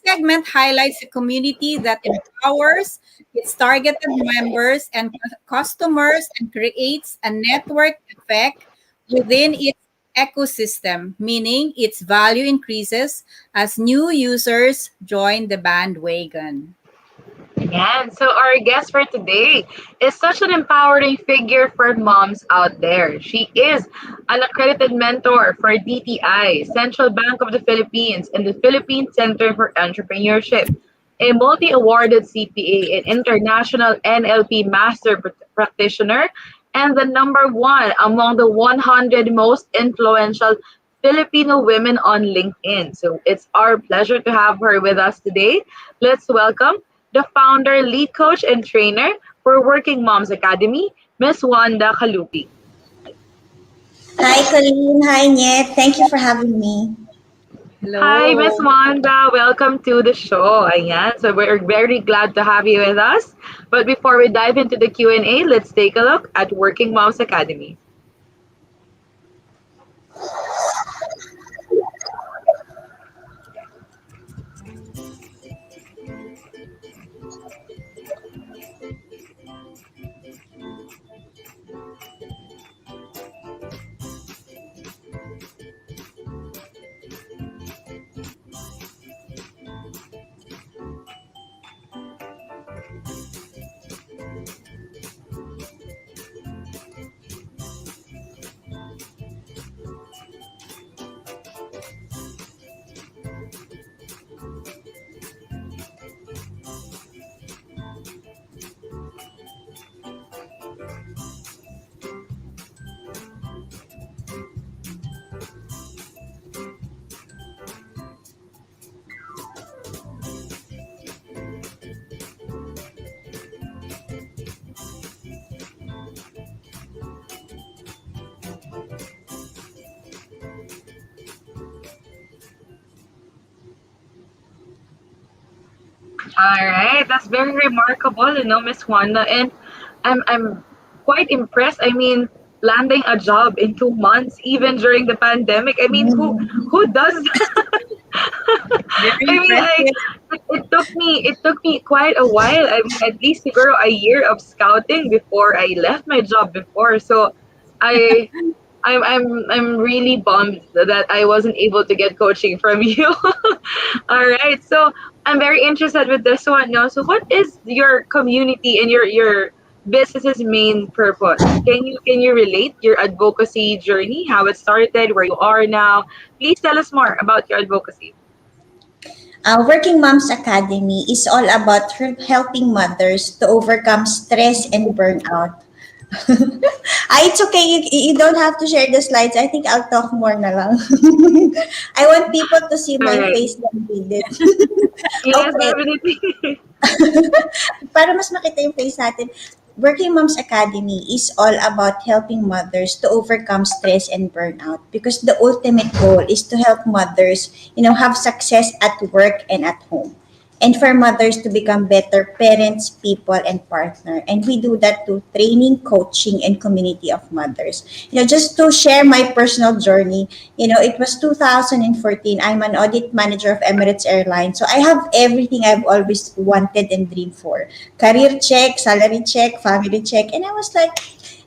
segment highlights a community that empowers its targeted members and customers and creates a network effect within its ecosystem, meaning its value increases as new users join the bandwagon. And so our guest for today is such an empowering figure for moms out there. She is an accredited mentor for DTI, Central Bank of the Philippines, and the Philippine Center for Entrepreneurship, a multi-awarded CPA and international NLP master practitioner, and the #1 among the 100 most influential Filipino women on LinkedIn. So it's our pleasure to have her with us today. Let's welcome the founder, lead coach, and trainer for Working Moms Academy, Ms. Wanda Kalupi. Hi, Colleen. Hi, Nyet. Thank you for having me. Hello. Hi, Ms. Wanda. Welcome to the show. Ayan. So we're very glad to have you with us. But before we dive into the Q&A, let's take a look at Working Moms Academy. All right, that's very remarkable, Miss Wanda, and I'm quite impressed. I mean, landing a job in 2 months, even during the pandemic. I mean, who does that? Very I mean, impressive. it took me quite a while. I mean, at least siguro a year of scouting before I left my job before. So, I I'm really bummed that I wasn't able to get coaching from you. All right. So I'm very interested with this one now. So what is your community and your business's main purpose? Can you relate your advocacy journey, how it started, where you are now? Please tell us more about your advocacy. Working Moms Academy is all about helping mothers to overcome stress and burnout. It's okay. You don't have to share the slides. I think I'll talk more na lang. I want people to see All my right. face when read it. Yes, Okay. definitely. Para mas makita yung face natin, Working Moms Academy is all about helping mothers to overcome stress and burnout because the ultimate goal is to help mothers, have success at work and at home. And for mothers to become better parents, people, and partner. And we do that through training, coaching, and community of mothers. Just to share my personal journey, it was 2014. I'm an audit manager of Emirates Airlines. So I have everything I've always wanted and dreamed for. Career check, salary check, family check. And I was like,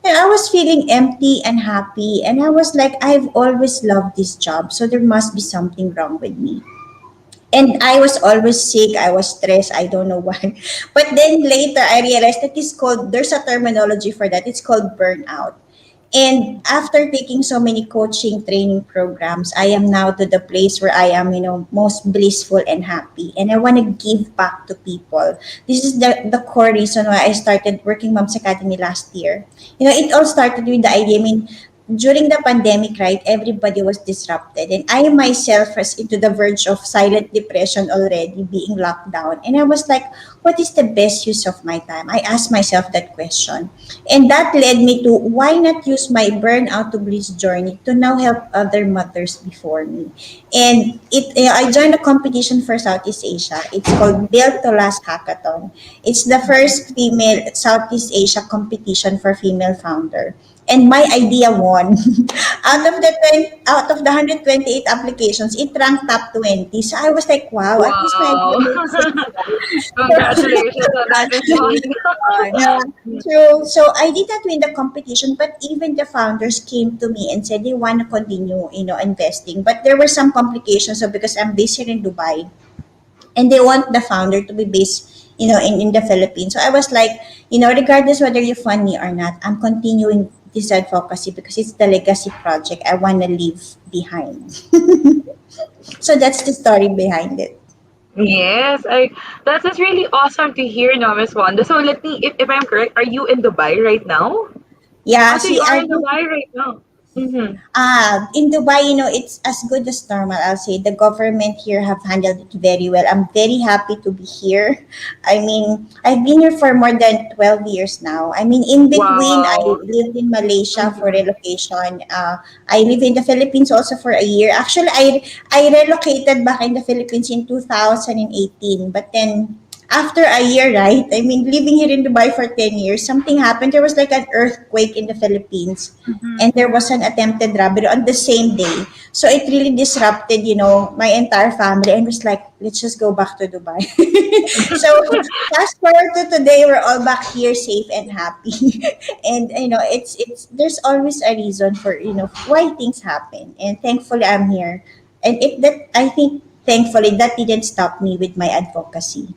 I was feeling empty and happy. And I was like, I've always loved this job. So there must be something wrong with me. And I was always sick. I was stressed. I don't know why. But then later, I realized that there's a terminology for that. It's called burnout. And after taking so many coaching training programs, I am now to the place where I am, most blissful and happy. And I want to give back to people. This is the core reason why I started Working Moms Academy last year. It all started with the idea. I mean, during the pandemic, right, everybody was disrupted. And I myself was into the verge of silent depression already, being locked down. And I was like, what is the best use of my time? I asked myself that question. And that led me to why not use my burnout to bliss journey to now help other mothers before me. And I joined a competition for Southeast Asia. It's called Built to Last Hackathon. It's the first female Southeast Asia competition for female founder. And my idea won. Out of the 128 applications, it ranked top 20. So I was like, wow, at least my idea Wow. makes sense. Congratulations on that, Miss Wanda. Yeah. So I did not win the competition, but even the founders came to me and said they want to continue, investing. But there were some complications. So because I'm based here in Dubai, and they want the founder to be based, in the Philippines. So I was like, regardless whether you fund me or not, I'm continuing this advocacy because it's the legacy project I want to leave behind. So that's the story behind it. Yes, that's really awesome to hear now, Miss Wanda. So let me, if I'm correct, are you in Dubai right now? Yeah, So you see, are in Dubai right now. Mm-hmm. in Dubai, it's as good as normal. I'll say the government here have handled it very well. I'm very happy to be here. I mean, I've been here for more than 12 years now. I mean, in between, I Wow. lived in Malaysia for Mm-hmm. relocation. I live in the Philippines also for a year. Actually, I relocated back in the Philippines in 2018, but then after a year, right? I mean, living here in Dubai for 10 years, something happened. There was like an earthquake in the Philippines and there was an attempted robbery on the same day. So it really disrupted, my entire family and was like, let's just go back to Dubai. So fast forward to today, we're all back here safe and happy. And there's always a reason for, why things happen. And thankfully I'm here. And I think thankfully that didn't stop me with my advocacy.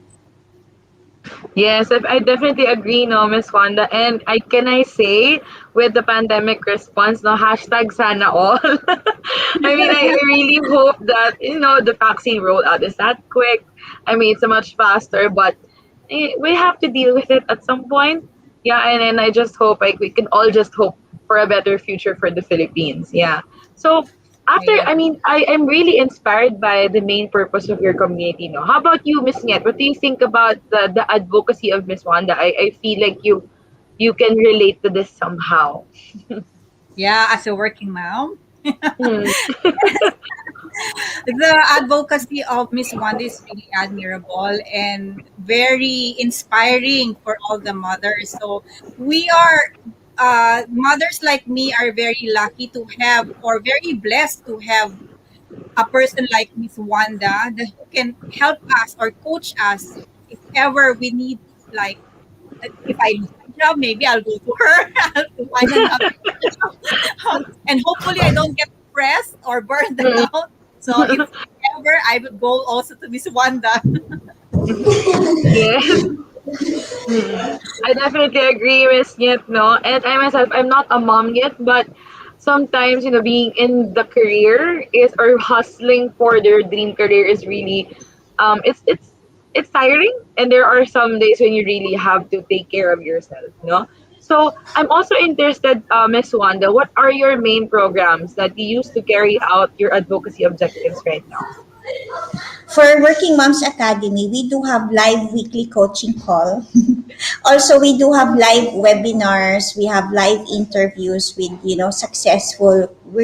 Yes, I definitely agree, no, Miss Wanda. And I say with the pandemic response, no, hashtag sana all. I mean, I really hope that, the vaccine rollout is that quick. I mean, it's much faster, but we have to deal with it at some point. Yeah, and I just hope, like, we can all just hope for a better future for the Philippines. Yeah. So, I Yeah. mean, I am really inspired by the main purpose of your community. No, how about you, Miss Niet? What do you think about the advocacy of Miss Wanda? I feel like you can relate to this somehow. Yeah, as a working mom, Hmm. the advocacy of Miss Wanda is really admirable, and very inspiring for all the mothers. So we are mothers like me are very lucky to have, or very blessed to have, a person like Miss Wanda that who can help us or coach us if ever we need, like, if I lose my job, maybe I'll go to her to find another job. And hopefully I don't get depressed or burned Mm. out. So if ever, I would go also to Miss Wanda. Yes. Mm. I definitely agree with Yet, no. And I myself, I'm not a mom yet, but sometimes, being in the career is or hustling for their dream career is really, it's tiring, and there are some days when you really have to take care of yourself, no. So I'm also interested, Miss Wanda, what are your main programs that you use to carry out your advocacy objectives right now? For Working Moms Academy, we do have live weekly coaching call. Also, we do have live webinars. We have live interviews with, we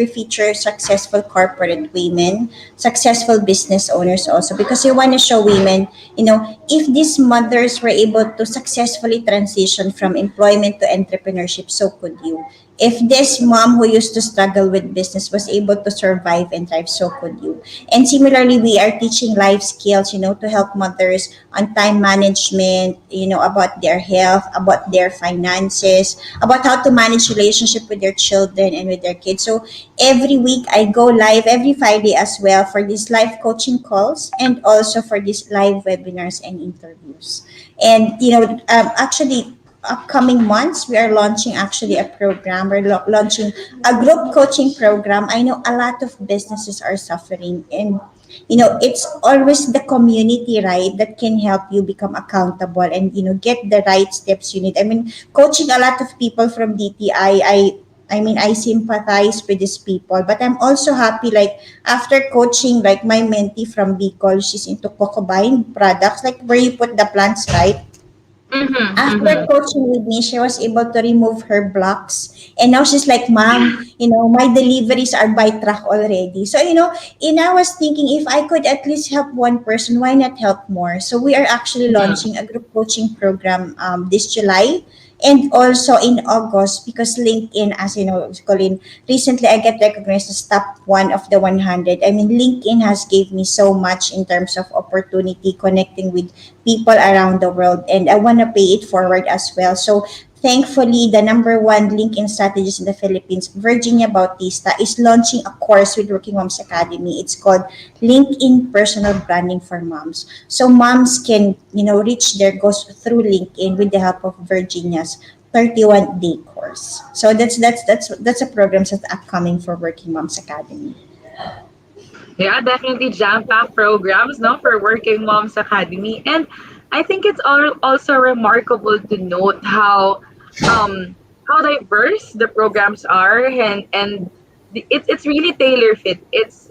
feature successful corporate women, successful business owners also, because we want to show women, if these mothers were able to successfully transition from employment to entrepreneurship, so could you. If this mom who used to struggle with business was able to survive and thrive, so could you. And similarly, we are teaching life skills, to help mothers on time management, about their health, about their finances, about how to manage relationship with their children and with their kids. So every week I go live every Friday as well for these live coaching calls and also for these live webinars and interviews. And, actually, upcoming months we are launching actually a program. We're launching a group coaching program. I know a lot of businesses are suffering, and it's always the community, right, that can help you become accountable and get the right steps you need. I mean, coaching a lot of people from DTI, I sympathize with these people, but I'm also happy, like, after coaching, like, my mentee from Bicol, she's into cocoa buying products, like where you put the plants, right? Mm-hmm, After mm-hmm. coaching with me, she was able to remove her blocks. And now she's like, Mom, my deliveries are by truck already. So, and I was thinking, if I could at least help one person, why not help more? So we are actually launching a group coaching program this July. And also in August, because LinkedIn, as you know, Colin, recently I get recognized as top one of the 100. I mean, LinkedIn has gave me so much in terms of opportunity connecting with people around the world, and I want to pay it forward as well. So thankfully, the number one LinkedIn strategist in the Philippines, Virginia Bautista, is launching a course with Working Moms Academy. It's called LinkedIn Personal Branding for Moms. So moms can, reach their goals through LinkedIn with the help of Virginia's 31-day course. So that's a program that's upcoming for Working Moms Academy. Yeah, definitely jam-packed programs, no, for Working Moms Academy. And I think it's also remarkable to note how diverse the programs are, and it's really tailor fit. It's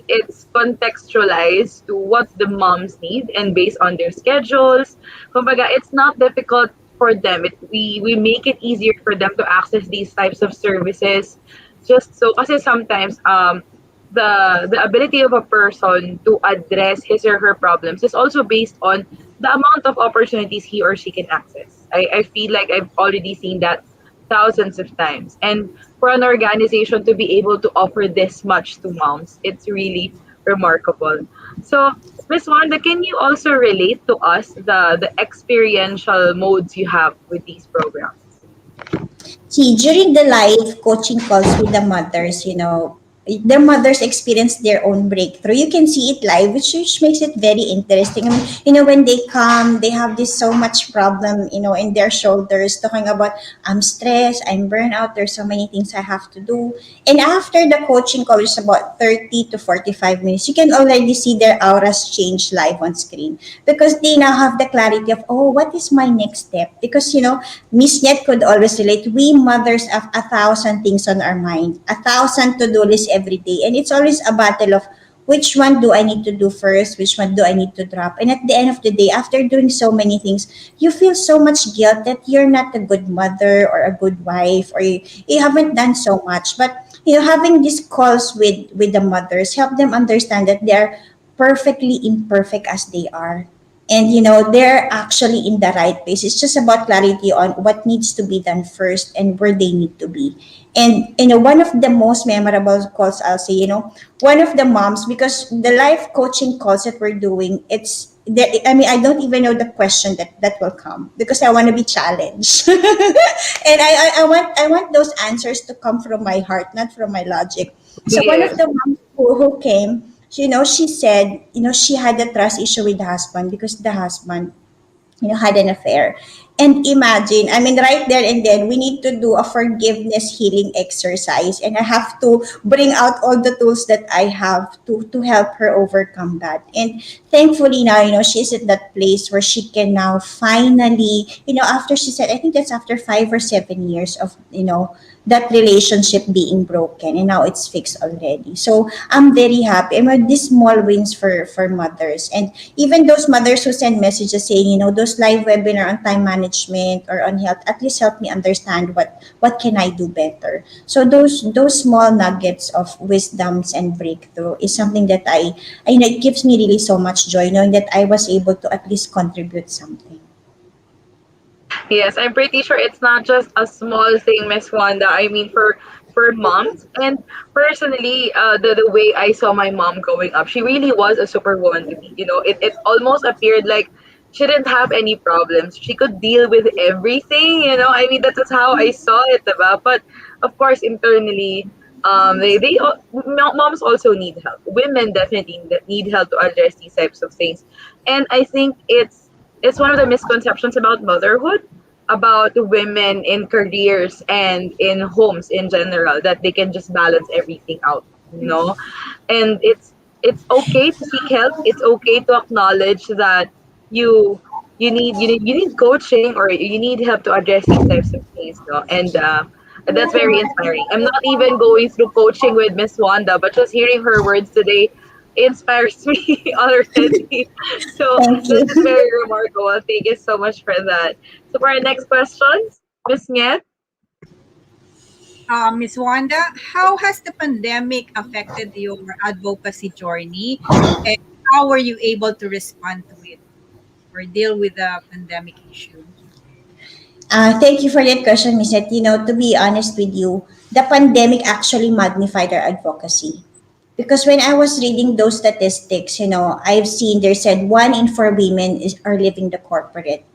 contextualized to what the moms need and based on their schedules. Kumbaga, it's not difficult for them. We make it easier for them to access these types of services. Just so, kasi sometimes the ability of a person to address his or her problems is also based on the amount of opportunities he or she can access. I feel like I've already seen that thousands of times. And for an organization to be able to offer this much to moms, it's really remarkable. So, Miss Wanda, can you also relate to us the experiential modes you have with these programs? See, during the live coaching calls with the mothers, their mothers experience their own breakthrough. You can see it live, which makes it very interesting. I mean, when they come, they have this so much problem, in their shoulders, talking about, I'm stressed, I'm burnt out, there's so many things I have to do. And after the coaching call is about 30 to 45 minutes, you can already see their auras change live on screen, because they now have the clarity of, oh, what is my next step? Because, Miss Net could always relate. We mothers have 1,000 things on our mind, 1,000 to-do lists every day. And it's always a battle of which one do I need to do first, which one do I need to drop. And at the end of the day, after doing so many things, you feel so much guilt that you're not a good mother or a good wife, or you haven't done so much. But having these calls with the mothers help them understand that they're perfectly imperfect as they are. And they're actually in the right place. It's just about clarity on what needs to be done first and where they need to be. And one of the most memorable calls, I'll say, one of the moms, because the life coaching calls that we're doing, it's that, I mean, I don't even know the question that will come, because I want to be challenged. And I want those answers to come from my heart, not from my logic. So one of Yes. the moms who came, she said, she had a trust issue with the husband because the husband, had an affair. And imagine, I mean, right there and then, we need to do a forgiveness healing exercise. And I have to bring out all the tools that I have to help her overcome that. And thankfully now, she's at that place where she can now finally, after she said, I think that's after 5 or 7 years of, that relationship being broken, and now it's fixed already. So I'm very happy. I mean, these small wins for mothers, and even those mothers who send messages saying, those live webinar on time management or on health at least help me understand what can I do better. So those small nuggets of wisdoms and breakthrough is something that it gives me really so much joy knowing that I was able to at least contribute something. Yes, I'm pretty sure it's not just a small thing, Miss Wanda. I mean, for moms, and personally, the way I saw my mom growing up, she really was a superwoman to me. It almost appeared like she didn't have any problems. She could deal with everything. I mean, that's just how I saw it, diba? But of course, internally, moms also need help. Women definitely need help to address these types of things, and I think it's one of the misconceptions about motherhood, about women in careers and in homes in general, that they can just balance everything out, and it's okay to seek help. It's okay to acknowledge that you you need coaching, or you need help to address these types of things, and that's very inspiring. I'm not even going through coaching with Miss Wanda, but just hearing her words today inspires me already. So Thank this is you. very remarkable. Thank you so much for that. So for our next questions, Miss Niet. Ms. Wanda, how has the pandemic affected your advocacy journey, and how were you able to respond to it or deal with the pandemic issue? Thank you for that question, Miss Et. To be honest with you, the pandemic actually magnified our advocacy. Because when I was reading those statistics, I've seen they said 1 in 4 women are leaving the corporate.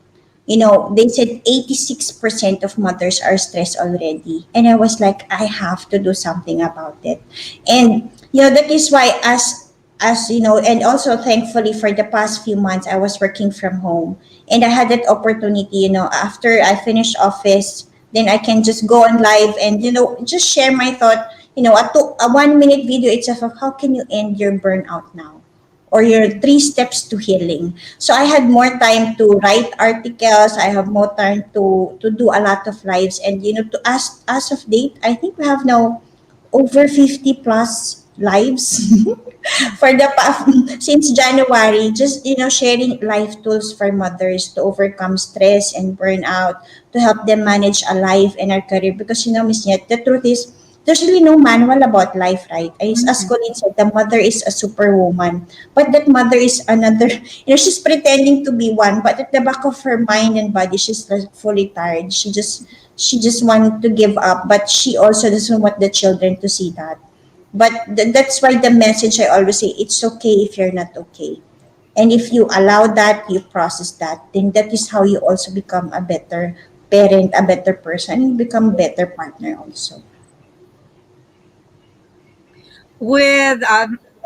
They said 86% of mothers are stressed already. And I was like, I have to do something about it. And, that is why and also thankfully for the past few months, I was working from home. And I had that opportunity, after I finished office, then I can just go on live and, just share my thought, a 1 minute video itself of how can you end your burnout now, or your 3 steps to healing. So I had more time to write articles. I have more time to do a lot of lives. And to as of date, I think we have now over 50 plus lives for the past since January. Just sharing life tools for mothers to overcome stress and burnout, to help them manage a life and a career. Because Miss Nyet, the truth is there's really no manual about life, right? As Mhm. Colleen said, the mother is a superwoman, but that mother is another. She's pretending to be one, but at the back of her mind and body, she's like fully tired. She just wanted to give up, but she also doesn't want the children to see that. But that's why the message I always say, it's okay if you're not okay. And if you allow that, you process that, then that is how you also become a better parent, a better person, and become a better partner also. With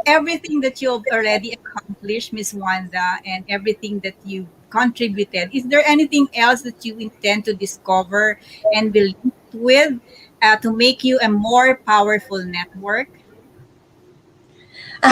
everything that you've already accomplished, Miss Wanda, and everything that you contributed, is there anything else that you intend to discover and be linked with to make you a more powerful network?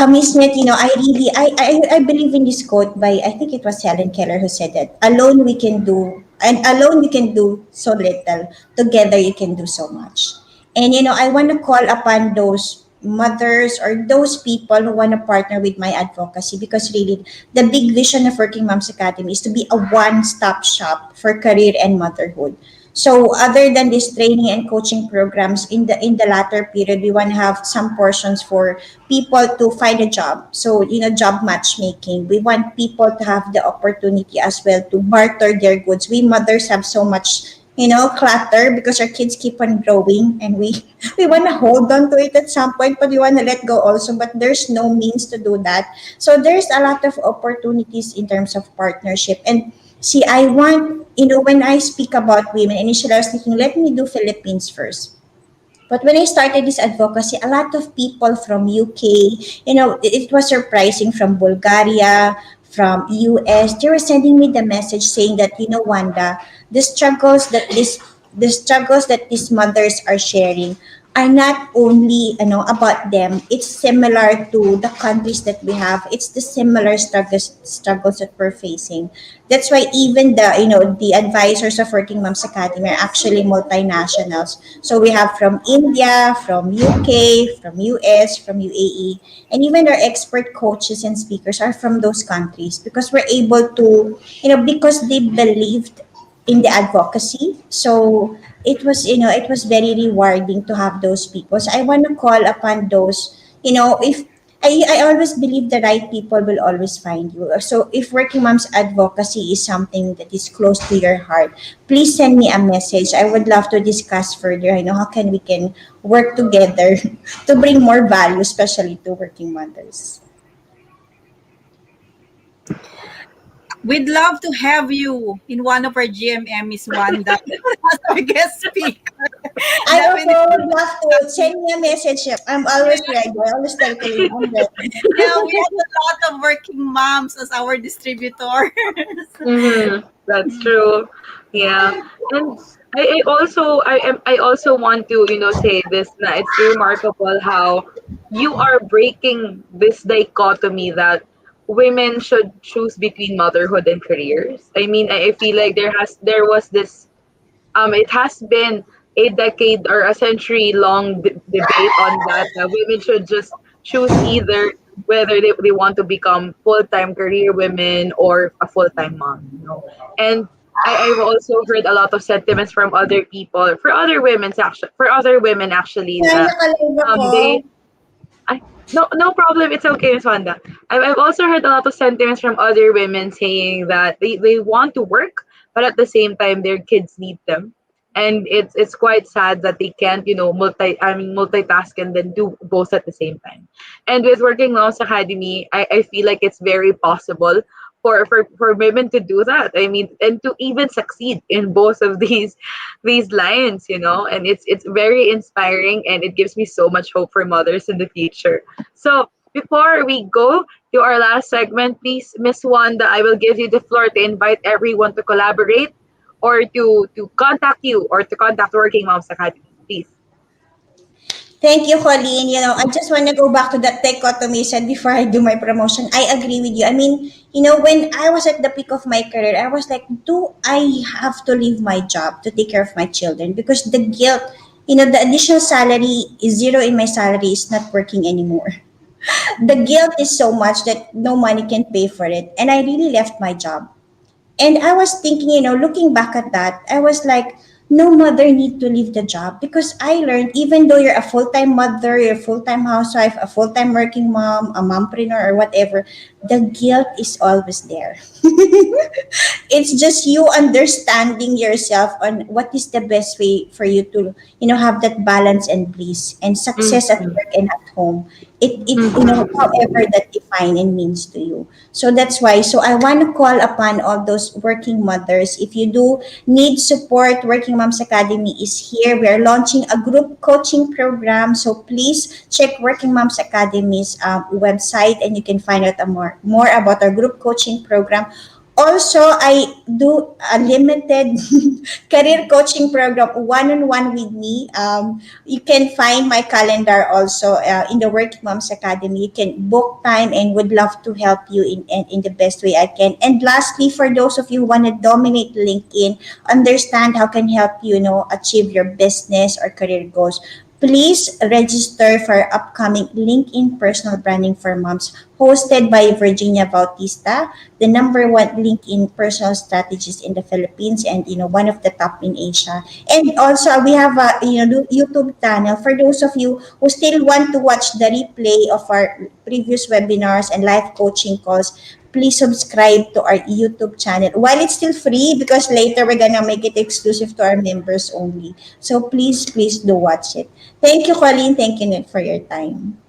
Miss Net, I believe in this quote by, I think it was Helen Keller who said that, alone we can do, and alone we can do so little, together you can do so much. And, I want to call upon those mothers or those people who want to partner with my advocacy, because really the big vision of Working Moms Academy is to be a one-stop shop for career and motherhood. So other than this training and coaching programs, in the latter period, we want to have some portions for people to find a job. So job matchmaking. We want people to have the opportunity as well to barter their goods. We mothers have so much clutter because our kids keep on growing, and we we want to hold on to it at some point, but we want to let go also, but there's no means to do that. So there's a lot of opportunities in terms of partnership. And see, I want, when I speak about women, initially I was thinking, let me do Philippines first. But when I started this advocacy, a lot of people from UK, it was surprising, from Bulgaria, from US, they were sending me the message saying that, Wanda, the struggles that these mothers are sharing are not only about them. It's similar to the countries that we have. It's the similar struggles that we're facing. That's why even the advisors of Working Moms Academy are actually multinationals. So we have from India, from UK, from US, from UAE, and even our expert coaches and speakers are from those countries, because we're able to, because they believed in the advocacy. So it was very rewarding to have those people. So I want to call upon those, if I always believe the right people will always find you. So if Working Moms advocacy is something that is close to your heart, please send me a message. I would love to discuss further, how can we can work together to bring more value, especially to working mothers. We'd love to have you in one of our GMM, Miss Wanda, as our guest speaker. I Definitely. also would love to send me a message. I'm always ready. I always tell you I'm ready. Yeah, we have a lot of working moms as our distributors. That's true. Yeah. And I also want to, say this, na it's remarkable how you are breaking this dichotomy that women should choose between motherhood and careers. I mean, I feel like there was this, it has been a decade or a century long debate on that, women should just choose either whether they want to become full-time career women or a full-time mom. And I've also heard a lot of sentiments from other people, for other women actually, Yan, that nakalive ako. they no problem. It's okay, Miss Wanda. I've also heard a lot of sentiments from other women saying that they want to work, but at the same time their kids need them, and it's quite sad that they can't multitask and then do both at the same time. And with Working Moms Academy, I feel like it's very possible for women to do that. I mean, and to even succeed in both of these lines. And it's very inspiring, and it gives me so much hope for mothers in the future. So before we go to our last segment, please, Miss Wanda, I will give you the floor to invite everyone to collaborate, or to contact you, or to contact Working Moms Academy, please. Thank you, Colleen. I just want to go back to that dichotomy you said before I do my promotion. I agree with you. I mean, when I was at the peak of my career, I was like, do I have to leave my job to take care of my children? Because the guilt, the additional salary is zero in my salary is not working anymore. The guilt is so much that no money can pay for it. And I really left my job. And I was thinking, looking back at that, I was like, no mother need to leave the job, because I learned, even though you're a full-time mother, you're a full-time housewife, a full-time working mom, a mompreneur or whatever, the guilt is always there. It's just you understanding yourself on what is the best way for you to, have that balance and bliss and success at Mhm. work and at home. Mhm. However that define and means to you. So that's why. So I want to call upon all those working mothers. If you do need support, Working Moms Academy is here. We are launching a group coaching program. So please check Working Moms Academy's website, and you can find out more about our group coaching program. Also, I do a limited career coaching program, one-on-one with me. You can find my calendar also in the Working Moms Academy. You can book time, and would love to help you in the best way I can. And lastly, for those of you who want to dominate LinkedIn, understand how can help you, achieve your business or career goals, please register for our upcoming LinkedIn Personal Branding for Moms hosted by Virginia Bautista, the number one LinkedIn personal strategist in the Philippines, and one of the top in Asia. And also we have a YouTube channel for those of you who still want to watch the replay of our previous webinars and live coaching calls. Please subscribe to our YouTube channel while it's still free, because later we're gonna make it exclusive to our members only. So please do watch it. Thank you, Colleen. Thank you, Nick, for your time.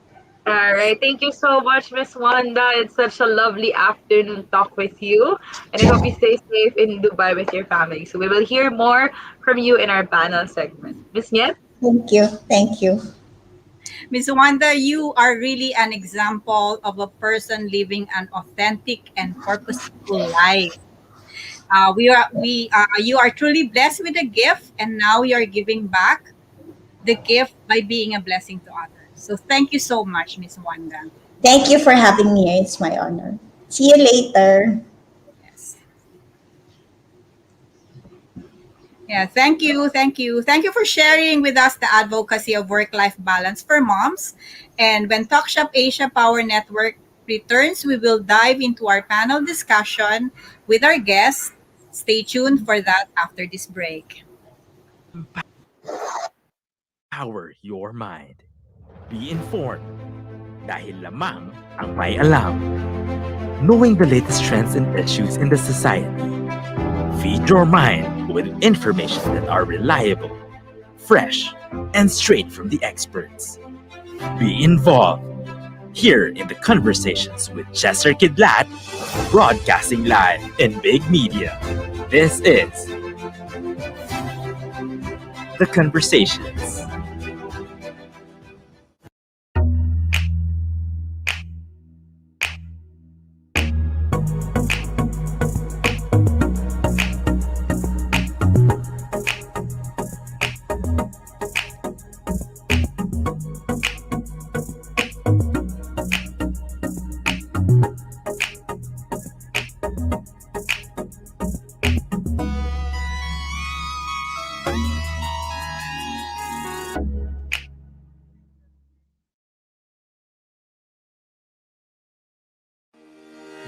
All right. Thank you so much, Miss Wanda. It's such a lovely afternoon talk with you. And I hope you stay safe in Dubai with your family. So we will hear more from you in our panel segment. Miss Niet? Thank you. Thank you. Ms. Wanda, you are really an example of a person living an authentic and purposeful life. You are truly blessed with a gift, and now you are giving back the gift by being a blessing to others. So thank you so much, Ms. Wanda. Thank you for having me here. It's my honor. See you later. Yes. Yeah, thank you. Thank you. Thank you for sharing with us the advocacy of work-life balance for moms. And when TalkShop Asia Power Network returns, we will dive into our panel discussion with our guests. Stay tuned for that after this break. Power your mind. Be informed. Dahil lamang ang may alam. Knowing the latest trends and issues in the society. Feed your mind with information that are reliable, fresh, and straight from the experts. Be involved. Here in the conversations with Chester Kidlat, broadcasting live in big media. This is The Conversations.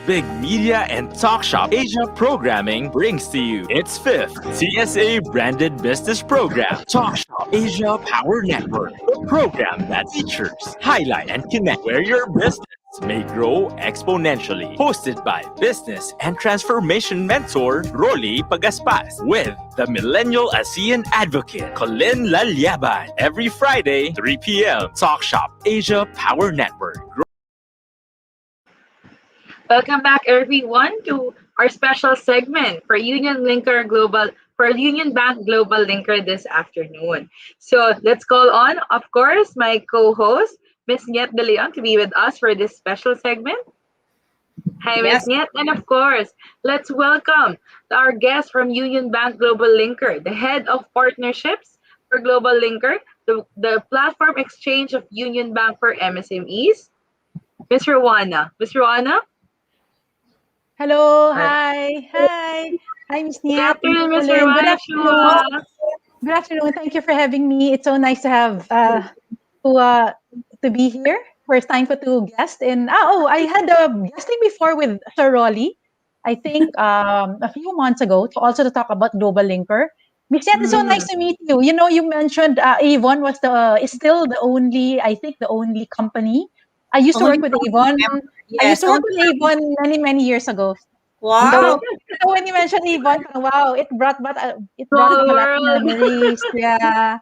Big Media and TalkShop Asia Programming brings to you its fifth CSA branded business program, TalkShop Asia Power Network, a program that features, highlight, and connect where your business may grow exponentially. Hosted by business and transformation mentor Rolly Pagaspas with the millennial ASEAN advocate Colin Lalyaban every Friday, 3 p.m. TalkShop Asia Power Network. Welcome back, everyone, to our special segment for Union Bank Global Linker this afternoon. So let's call on, of course, my co-host, Ms. Niet De Leon, to be with us for this special segment. Hi, Ms. Yes. Niet. And of course, let's welcome our guest from Union Bank Global Linker, the head of partnerships for Global Linker, the platform exchange of Union Bank for MSMEs, Ms. Rowana. Ms. Rowana? Hello, Hi. hi, Miss Good Niet. afternoon, Ms. Colin. Good Rowana afternoon. Chua. Good afternoon. Thank you for having me. It's so nice to have to be here. First time ko to guest in. I had a guesting before with Sir Rolly. I think a few months ago to talk about Global Linker. Miss Niet, it's so nice to meet you. You know, you mentioned Avon is still the only company. I used to Only work with founding Avon. member. I used Yes, to work only with Avon many years ago. wow. So when you mentioned Avon, wow, it brought Small back a lot of world. memories. Yeah,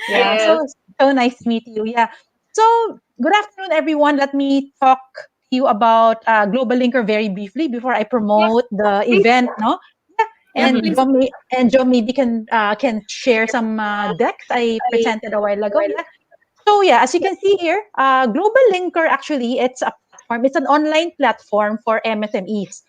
yeah. Yes. So nice to meet you. Yeah. So good afternoon, everyone. Let me talk to you about Global Linker very briefly before I Yes, promote the please. event. No. Yeah. Yeah, And please. Joe maybe can share some decks I presented a while ago. Yeah. So yeah, as you can see here, Global Linker actually it's a platform. It's an online platform for MSMEs.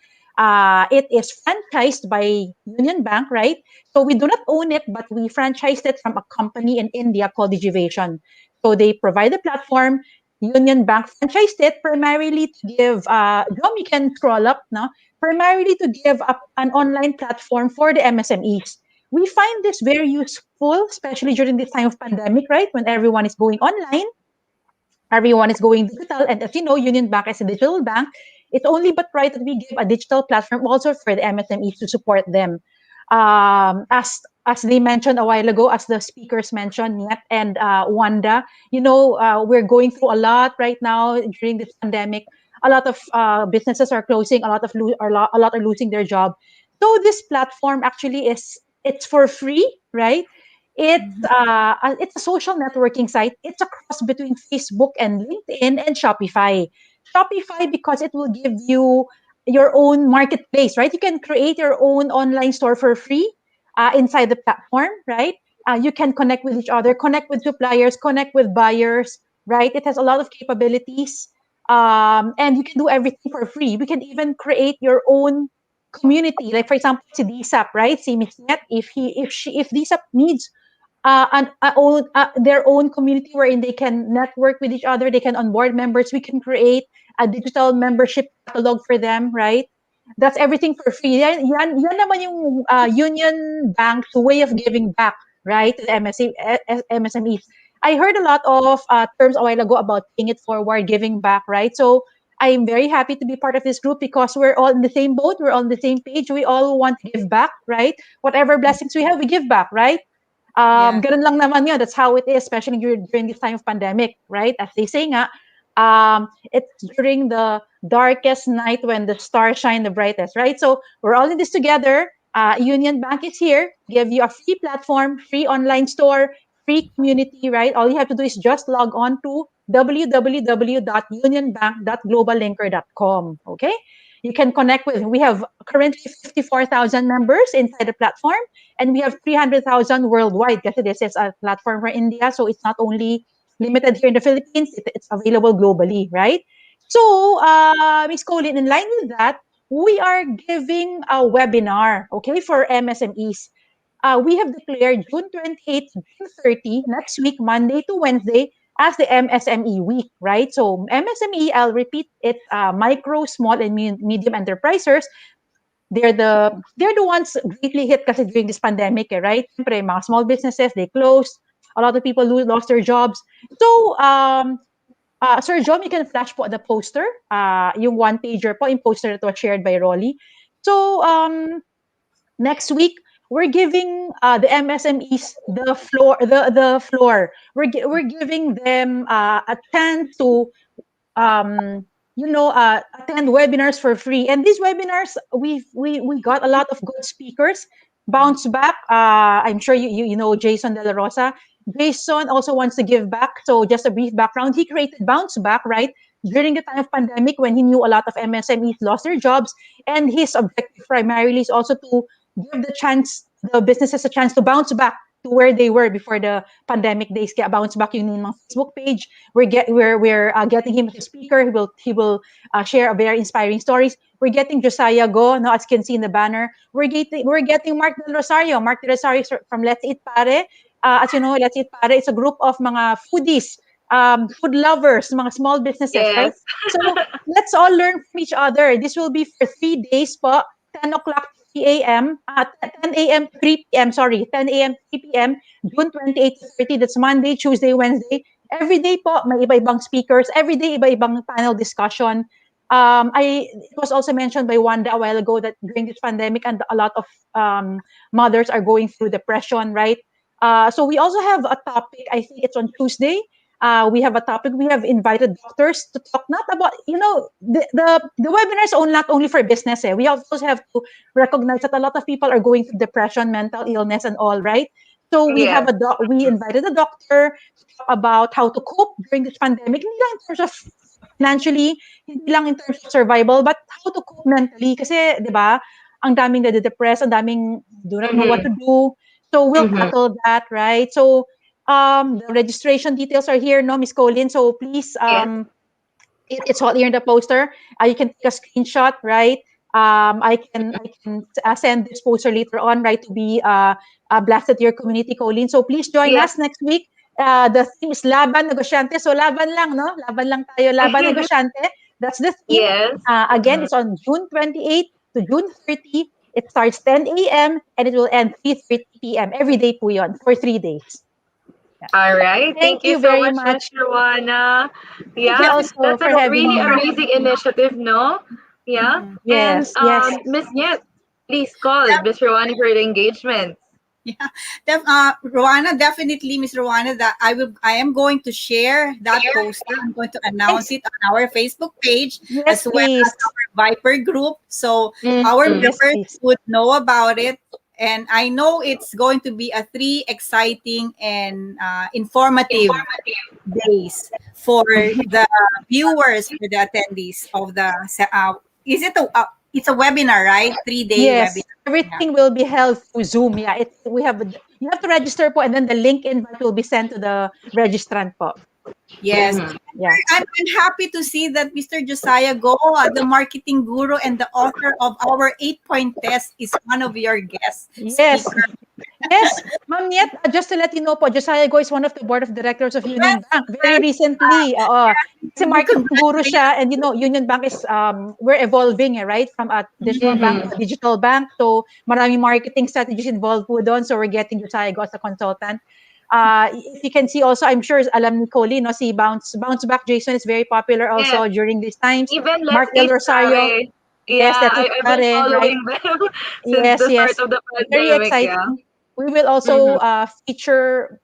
It is franchised by Union Bank, right? So we do not own it, but we franchised it from a company in India called Digivation. So they provide the platform. Union Bank franchised it primarily to give. Dom, you can scroll up now. Primarily to give up an online platform for the MSMEs. We find this very useful, especially during this time of pandemic, right? When everyone is going online. Everyone is going digital. And as you know, Union Bank is a digital bank. It's only but right that we give a digital platform also for the MSMEs to support them. As they mentioned a while ago, as the speakers mentioned, Niet and Wanda, we're going through a lot right now during this pandemic. A lot of businesses are closing. A lot are losing their job. So this platform actually it's for free, right? It's a social networking site. It's a cross between Facebook and LinkedIn and Shopify. Shopify because it will give you your own marketplace, right? You can create your own online store for free inside the platform, right? You can connect with each other, connect with suppliers, connect with buyers, right? It has a lot of capabilities, and you can do everything for free. We can even create your own community. Like for example, si DSAP, right? Si Miss Net, if DSAP needs their own community wherein they can network with each other, they can onboard members. We can create a digital membership catalog for them, right? That's everything for free. Yan naman yung Union Bank's way of giving back, right, to the MSMEs. I heard a lot of terms a while ago about paying it forward, giving back, right? So I'm very happy to be part of this group because we're all in the same boat, we're on the same page. We all want to give back, right? Whatever blessings we have, we give back, right? Yeah. Ganun lang naman yun. That's how it is, especially during this time of pandemic, right? As they say nga, it's during the darkest night when the stars shine the brightest, right? So we're all in this together. Union Bank is here, give you a free platform, free online store, free community, right? All you have to do is just log on to www.unionbank.globallinker.com, okay? You can connect with, we have currently 54,000 members inside the platform, and we have 300,000 worldwide kasi this is a platform for India, so it's not only limited here in the Philippines, it's available globally, right? So, Ms. Colin, in line with that, we are giving a webinar, okay, for MSMEs. We have declared June 28th to June 30, next week, Monday to Wednesday, as the MSME week, right? So MSME, I'll repeat, it's micro, small, and medium enterprisers. They're the ones greatly hit kasi during this pandemic, right? Siyempre, mga small businesses, they closed. A lot of people lost their jobs. So, Sir John, you can flash po the poster, yung one-pager po, yung poster that was shared by Rolly. So, next week, we're giving the MSMEs the floor. We're giving them a chance to attend webinars for free. And these webinars, we got a lot of good speakers. Bounce Back, I'm sure you know Jason De La Rosa. Jason also wants to give back. So just a brief background, he created Bounce Back, right? During the time of pandemic when he knew a lot of MSMEs lost their jobs. And his objective primarily is also to give the businesses a chance to bounce back to where they were before the pandemic days. Kaya Bounce Back yung mga Facebook page. We're getting him as a speaker. He will share a very inspiring stories. We're getting Josiah Go, no, as you can see in the banner. We're getting Mark Del Rosario. Mark Del Rosario from Let's Eat Pare. As you know, Let's Eat Pare, it's a group of mga foodies, food lovers, mga small businesses, right? Yes. So let's all learn from each other. This will be for 3 days po, 10 o'clock to 3 a.m., 10 a.m. to 3 p.m., sorry, 10 a.m. to 3 p.m., June 28 to 30, that's Monday, Tuesday, Wednesday. Every day po, may iba-ibang speakers. Every day, iba-ibang panel discussion. It was also mentioned by Wanda a while ago that during this pandemic and a lot of mothers are going through depression, right? So we also have a topic, I think it's on Tuesday. We have a topic. We have invited doctors to talk not about, the webinars are not only for business. We also have to recognize that a lot of people are going through depression, mental illness, and all, right? So we Yes. we invited a doctor to talk about how to cope during this pandemic, hindi lang in terms of financially, hindi lang in terms of survival, but how to cope mentally. Kasi, di ba, ang daming nade-depress, ang daming do not know what to do. So we'll tackle that, right? So the registration details are here, no, Miss Colin. So please, it's all here in the poster. You can take a screenshot, right? I can send this poster later on, right, to be blasted to your community, Colin. So please join us next week. The theme is Laban Negosyante. So laban lang, no? Laban lang tayo, Laban Negosyante. That's the theme. Yes. Again, it's on June 28 to June 30. It starts 10 a.m. and it will end 3:30 p.m. Every day po yun for 3 days. All right. Thank Thank you you so very much, Miss much. Rowana. Thank you Yeah, also that's for a having really me. amazing initiative, no? Yeah. And Yes, yes. Miss Nyet, please call Miss Rowana for the engagement. Yeah, Rowana, definitely, Miss Rowana, that I am going to share that poster. I'm going to announce Thanks. it on our Facebook page Yes, as well please. as our Viper group, so our Mhm. Yes, members please. would know about it. And I know it's going to be a 3 exciting and informative days for the viewers, for the attendees of the. Is it a? It's a webinar, right? 3-day Yes, webinar. Yeah. everything will be held through Zoom. Yeah, you have to register po, and then the link invite will be sent to the registrant po. Yes. Mhm. Yeah. I'm happy to see that Mr. Josiah Go, the marketing guru and the author of our 8-point test, is one of your guest Yes. speakers. Yes, Ma'am Niet, just to let you know po, Josiah Go is one of the board of directors of Union Bank. Very recently, kasi marketing guru siya, and you know, Union Bank is, we're evolving, right? From a traditional bank to a digital bank. So, maraming marketing strategies involved po doon. So, we're getting Josiah Go as a consultant. If you can see also, I'm sure alam ni Coley, no, si Bounce Back Jason is very popular Yes. also during these times. Even Mark Let's Del Eat Rosario, Pare. yes, Yeah, that's it, I've been right? following them since Yes, the start yes. of the Very pandemic. Yeah. exciting. We will also Mhm. feature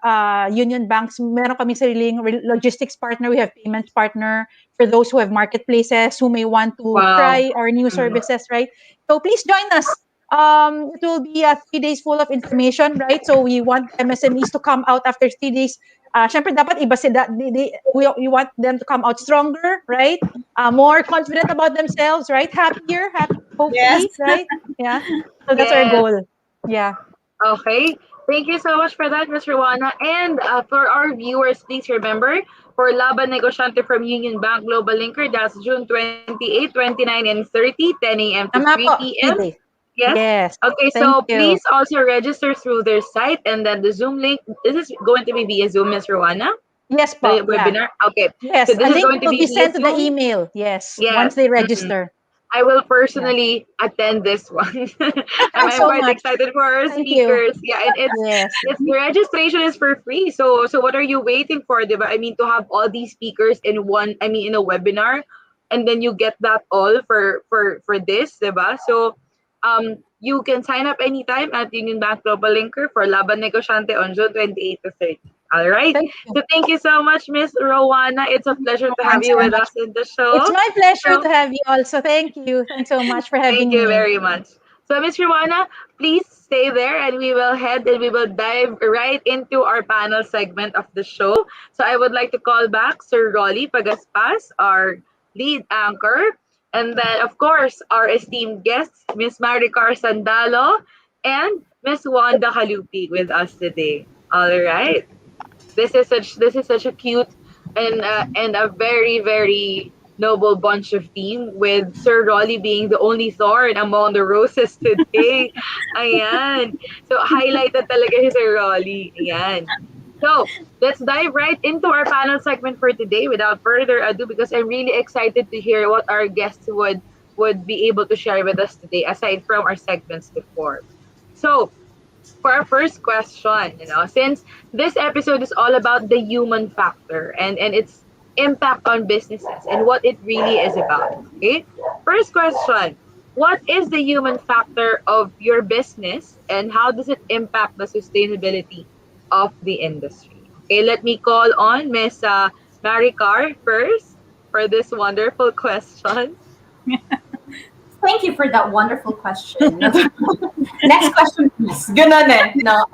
Union Banks. Meron kami sariling logistics partner. We have payments partner for those who have marketplaces who may want to Wow. try our new Mhm. services, right? So please join us. It will be 3 days full of information, right? So we want MSMEs to come out after 3 days. Syempre dapat iba sila. We want them to come out stronger, right? More confident about themselves, right? Happier, Yes. hopefully, right? Yeah. So that's our Yes. goal. Yeah. Okay. Thank you so much for that, Ms. Rowana. And for our viewers, please remember, for Laban Negosyante from Union Bank Global Linker, that's June 28, 29, and 30, 10 a.m. to Tama 3 po, p.m. 3 days. Yes. Yes. Okay, Thank so you. please also register through their site and then the Zoom link. This is going to be via Zoom, Ms. Rowana, Yes po, the yeah. webinar. Okay, so Yes, this a is link going to will be be via sent to the Zoom. email. Yes, Yes. once they Mhm. register. I will Yeah. personally attend this one. I'm So quite much. excited for our Thank you. speakers. Yeah, and Yes. it's the registration is for free. So what are you waiting for, diba? I mean, to have all these speakers in one. I mean, in a webinar, and then you get that all for this, diba? So you can sign up anytime at Union Bank Global Linker for Laban Negosyante on June 28 to 30. All right. Thank you. So thank you so much, Miss Rowana. It's a pleasure to have Thanks you so with much. us in the It's show. my pleasure So to have you also. Thank you. Thanks so much for thank having you me. very much. So, Miss Rowana, please stay there and we will head and we will dive right into our panel segment of the show. So, I would like to call back Sir Rolly Pagaspas, our lead anchor, and then, of course, our esteemed guests, Miss Maricar Sandalo and Miss Wanda Kalupi with us today. All right. This is such a cute and a very noble bunch of team with Sir Rolly being the only thorn among the roses today. Ayan. So highlighted talaga si Sir Rolly. Ayan. So let's dive right into our panel segment for today without further ado because I'm really excited to hear what our guests would be able to share with us today aside from our segments before. So for our first question, since this episode is all about the human factor and its impact on businesses and what it really is about. Okay. First question. What is the human factor of your business and how does it impact the sustainability of the industry? Okay, let me call on Miss Maricar first for this wonderful question. Thank you for that wonderful question. Next question, please. Ganun eh. No,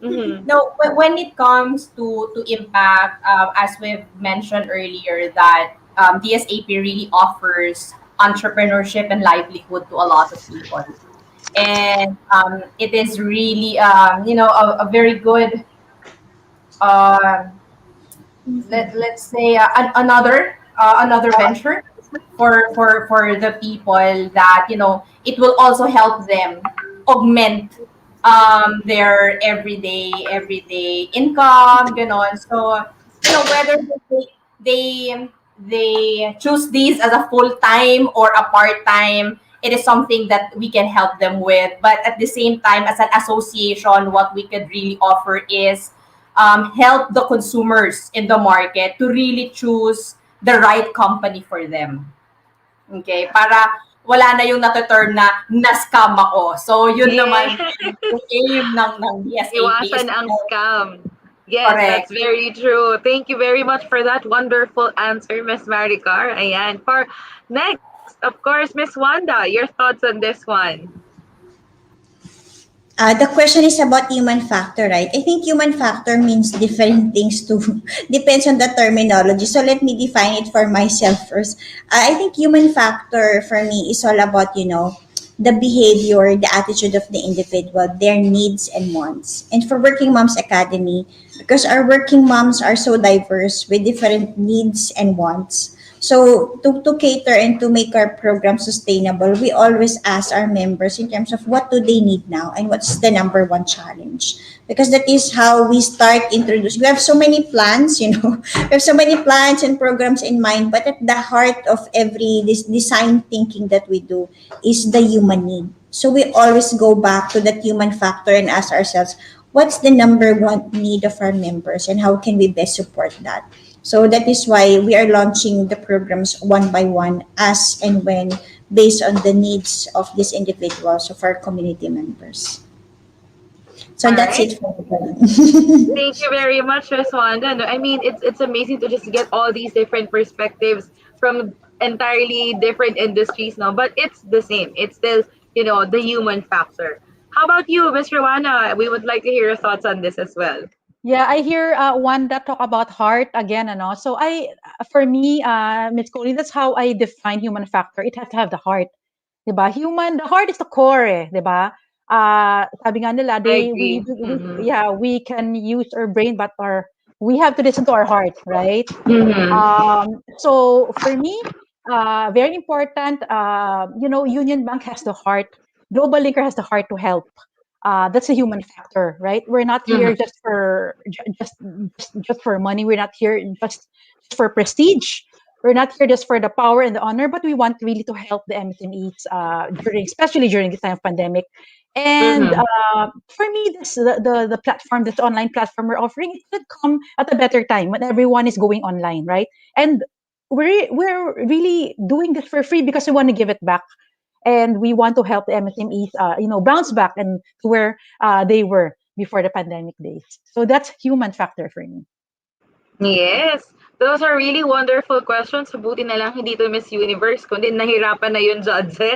Mhm. no. When it comes to impact, as we've mentioned earlier, that DSAP really offers entrepreneurship and livelihood to a lot of people, and it is really a very good uh, let's say another venture for the people that it will also help them augment their everyday income, so whether they they choose these as a full time or a part time, it is something that we can help them with. But at the same time, as an association, what we could really offer is help the consumers in the market to really choose the right company for them. Okay? Para wala na yung nato-term na scam ako. So, yun naman Yeah. yung aim ng DSAP is Iwasan ang scam. Yes, correct. that's very true. Thank you very much for that wonderful answer, Miss Maricar. Ayan. For next, of course, Miss Wanda, your thoughts on this one? The question is about human factor, right? I think human factor means different things too. Depends on the terminology. So let me define it for myself first. I think human factor for me is all about, the behavior, the attitude of the individual, their needs and wants. And for Working Moms Academy, because our working moms are so diverse with different needs and wants. So to cater and to make our program sustainable, we always ask our members in terms of what do they need now and what's the number one challenge. Because that is how we start introducing. We have so many plans, we have so many plans and programs in mind, but at the heart of every this design thinking that we do is the human need. So we always go back to that human factor and ask ourselves, what's the number one need of our members and how can we best support that? So that is why we are launching the programs one by one as and when based on the needs of these individuals, of our community members. So All that's right. it for me. Thank you very much, Miss Wanda. No, I mean, it's amazing to just get all these different perspectives from entirely different industries now, but it's the same. It's still, the human factor. How about you, Miss Rowana? We would like to hear your thoughts on this as well. Yeah, I hear Wanda talk about heart again, So for me, Ms. Colleen, that's how I define human factor. It has to have the heart, 'di ba? The heart is the core, 'di ba? Sabi nga nila, I agree. Mm-hmm. we can use our brain, but we have to listen to our heart, right? Mm-hmm. So for me, very important. Union Bank has the heart. Global Linker has the heart to help. That's a human factor, right? We're not here Mm-hmm. just for money. We're not here just for prestige. We're not here just for the power and the honor, but we want really to help the MSMEs especially during this time of pandemic. And Mm-hmm. for me, the platform, this online platform we're offering, it should come at a better time when everyone is going online, right? And we're really doing this for free because we want to give it back, and we want to help the MSMEs, bounce back and to where they were before the pandemic days. So that's human factor for me. Yes. Those are really wonderful questions. Buti na lang hindi to Miss Universe, kundi nahirapan na yung judges.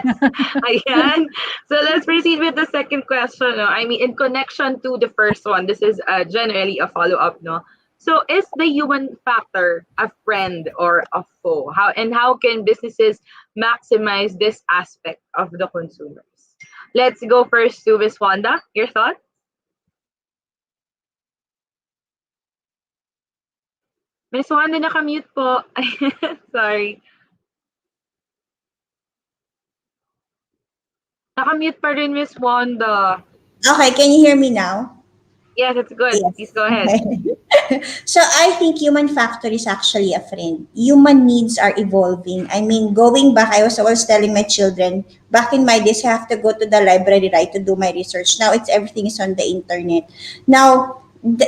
Ayan. So let's proceed with the second question. No? I mean, in connection to the first one, this is generally a follow-up. No? So is the human factor a friend or a foe? How can businesses maximize this aspect of the consumers? Let's go first to Miss Wanda. Your thoughts? Miss Wanda, naka-mute po. Sorry. Naka-mute pa rin, Miss Wanda. Okay, can you hear me now? Yes, it's good. Yes. Please go ahead. So I think human factor is actually a friend. Human needs are evolving. I mean, going back, I was always telling my children, back in my days, I have to go to the library, right, to do my research. Now everything is on the internet. Now, the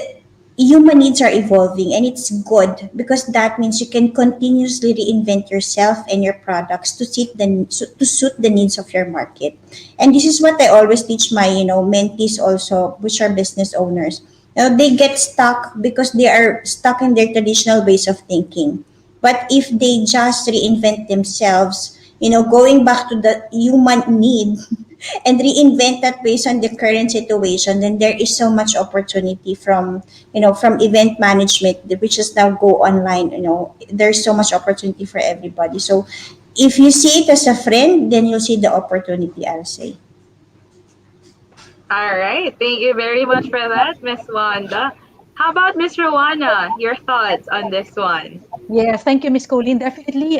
human needs are evolving, and it's good because that means you can continuously reinvent yourself and your products to suit the needs of your market. And this is what I always teach my mentees also, which are business owners. They get stuck because they are stuck in their traditional ways of thinking. But if they just reinvent themselves, going back to the human need and reinvent that based on the current situation, then there is so much opportunity from event management, which is now go online. There's so much opportunity for everybody. So if you see it as a friend, then you'll see the opportunity, I'll say. All right. Thank you very much for that, Miss Wanda. How about Miss Rowana? Your thoughts on this one? Yes, thank you, Miss Colleen. Definitely,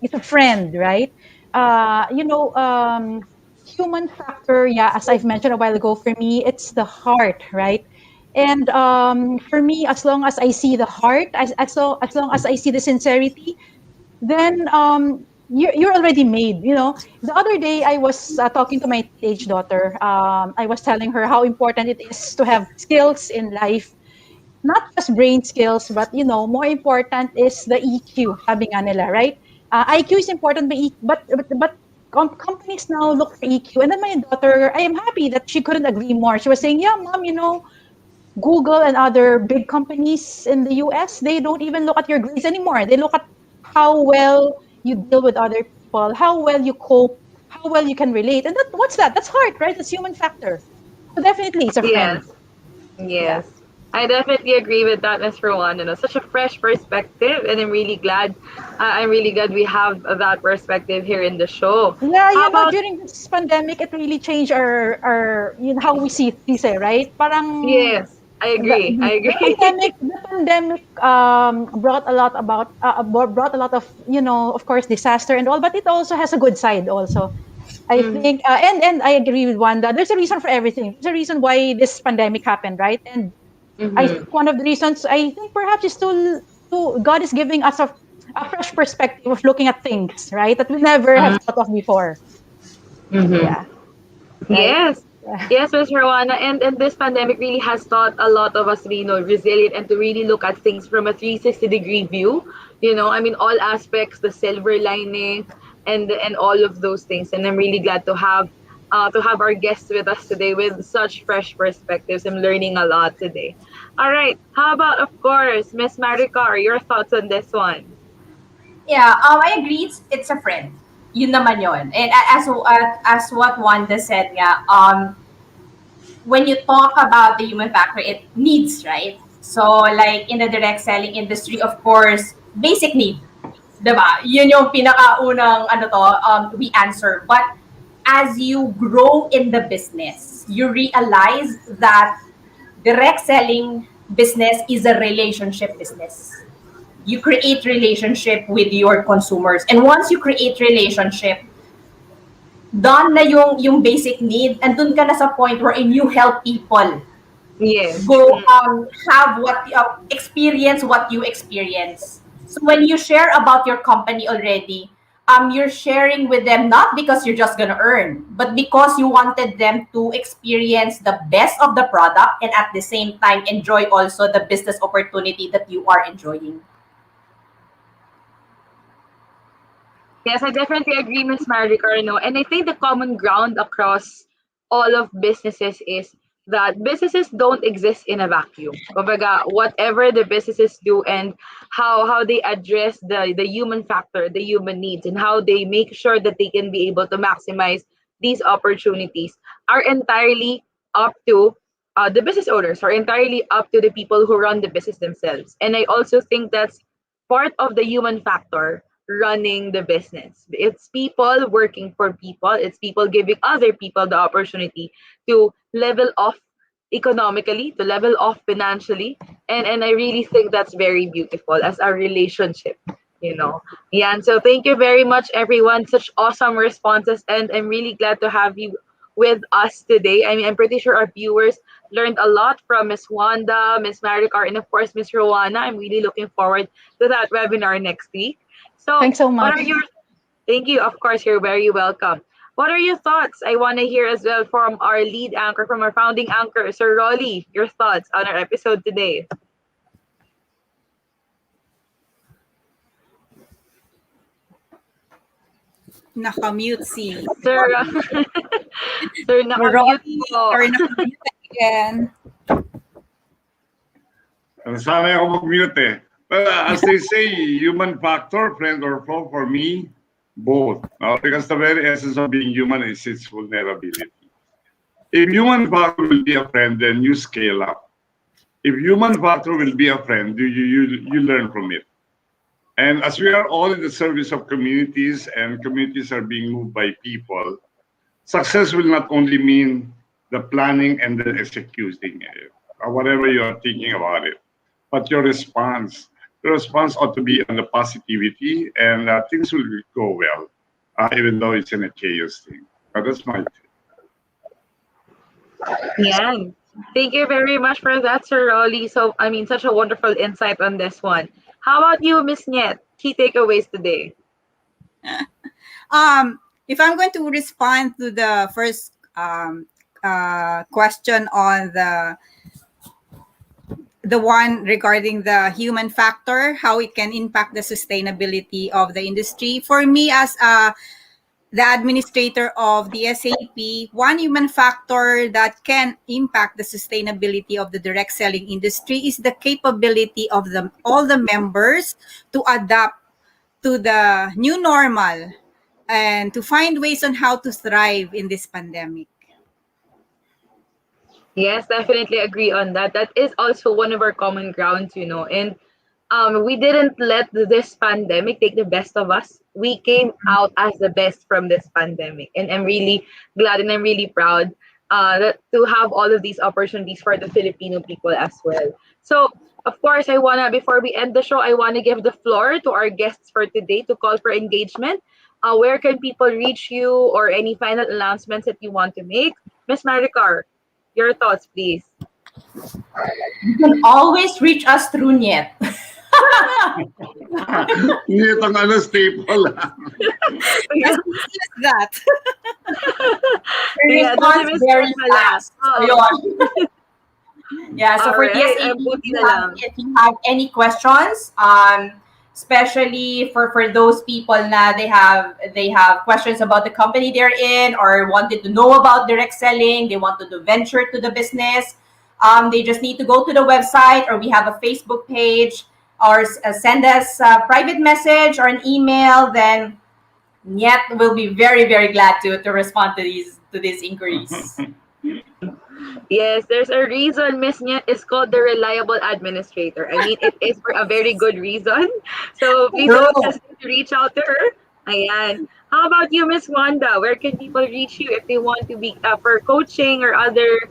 it's a friend, right? Uh, you know, um, Human factor, yeah, as I've mentioned a while ago, for me, it's the heart, right? And for me, as long as I see the heart, as long as I see the sincerity, then you're already made. The other day I was talking to my teenage daughter. I was telling her how important it is to have skills in life, not just brain skills, but more important is the EQ, sabi nga nila, right? IQ is important, but companies now look for EQ. And then my daughter, I am happy that she couldn't agree more. She was saying, yeah, mom, Google and other big companies in the US, they don't even look at your grades anymore. They look at how well you deal with other people, how well you cope, how well you can relate. And what's that? That's hard, right? That's human factor. So definitely it's a friend. Yes. Yeah. Yes. I definitely agree with that, Miss Rowan. Such a fresh perspective, and I'm really glad we have that perspective here in the show. Yeah, How about during this pandemic, it really changed our how we see things, right? Parang yes? I agree. I agree. the pandemic brought a lot brought a lot of of course disaster and all, but it also has a good side also. I Mhm. think and I agree with Wanda. There's a reason for everything. There's a reason why this pandemic happened, right? And I Mhm. think one of the reasons I think perhaps is to God is giving us a fresh perspective of looking at things, right? That we never have thought of before. Mhm. Yeah, right. Yes. Yeah. Yes, Ms. Rowana, and this pandemic really has taught a lot of us to be, resilient and to really look at things from a 360-degree view. I mean, all aspects, the silver lining, and all of those things. And I'm really glad to have our guests with us today with such fresh perspectives. I'm learning a lot today. All right. How about, of course, Miss Maricar, your thoughts on this one? Yeah, I agree. It's a friend. Yun naman yun. And as what Wanda said nga, when you talk about the human factor, it needs, right? So like in the direct selling industry, of course, basic need. Diba? Yun yung pinakaunang we answer. But as you grow in the business, you realize that direct selling business is a relationship business. You create relationship with your consumers. And once you create relationship, done na yung basic need, and dun ka na sa point wherein you help people Yes. go have what experience what you experience. So when you share about your company already, you're sharing with them not because you're just gonna earn, but because you wanted them to experience the best of the product and at the same time enjoy also the business opportunity that you are enjoying. Yes, I definitely agree, Miss Maricar. And I think the common ground across all of businesses is that businesses don't exist in a vacuum. Kumbaga, whatever the businesses do and how they address the human factor, the human needs, and how they make sure that they can be able to maximize these opportunities are entirely up to the business owners, or entirely up to the people who run the business themselves. And I also think that's part of the human factor running the business. It's people working for people. It's people giving other people the opportunity to level off economically, to level off financially. And I really think that's very beautiful as a relationship, you know. Yeah, and so thank you very much, everyone. Such awesome responses, and I'm really glad to have you with us today. I mean, I'm pretty sure our viewers learned a lot from Miss Wanda, Miss Maricar, and of course Miss Rowana. I'm really looking forward to that webinar next week. So, Thanks so what much. are your thank you. Of course, you're very welcome. What are your thoughts? I want to hear as well from our lead anchor, from our founding anchor, Sir Rolly, your thoughts on our episode today. Nakamute si Sir, Sir, nakamute Ronnie, po. or nakamute again. Sana ako mag-mute eh. But as they say, human factor, friend or foe, for me, both. Because the very essence of being human is its vulnerability. If human factor will be a friend, then you scale up. If human factor will be a friend, you learn from it. And as we are all in the service of communities and communities are being moved by people, success will not only mean the planning and the executing it, or whatever you are thinking about it, but your response. The response ought to be on the positivity, and things will go well, even though it's in a chaos thing. That's my take. Yeah. Thank you very much for that, Sir Rolly. So, I mean, such a wonderful insight on this one. How about you, Miss Niet? Key takeaways today. If I'm going to respond to the first question on the the one regarding the human factor, how it can impact the sustainability of the industry. For me, as the administrator of the SAP, one human factor that can impact the sustainability of the direct selling industry is the capability of all the members to adapt to the new normal and to find ways on how to thrive in this pandemic. Yes, definitely agree on that. That is also one of our common grounds, and we didn't let this pandemic take the best of us. We came out as the best from this pandemic, and I'm really glad and I'm really proud that to have all of these opportunities for the Filipino people as well. So, of course, before we end the show, I wanna give the floor to our guests for today to call for engagement. Where can people reach you, or any final announcements that you want to make, Miss Maricar? Your thoughts, please. You can always reach us through Niet. Hindi itong staple. As easy as that. Yeah, Response this is very Miss fast. Mala. So, yun. Yeah, so for Alright, DSAP, buti na lang. if you have any questions, especially for those people na they have questions about the company they're in, or wanted to know about direct selling, they wanted to venture to the business, they just need to go to the website, or we have a Facebook page, or send us a private message or an email. Then Niet will be very, very glad to respond to these inquiries. Yes, there's a reason Miss Nyet is called the reliable administrator. I mean, it is for a very good reason. So please don't hesitate to reach out to her. Ayan. How about you, Miss Wanda? Where can people reach you if they want to be for coaching or other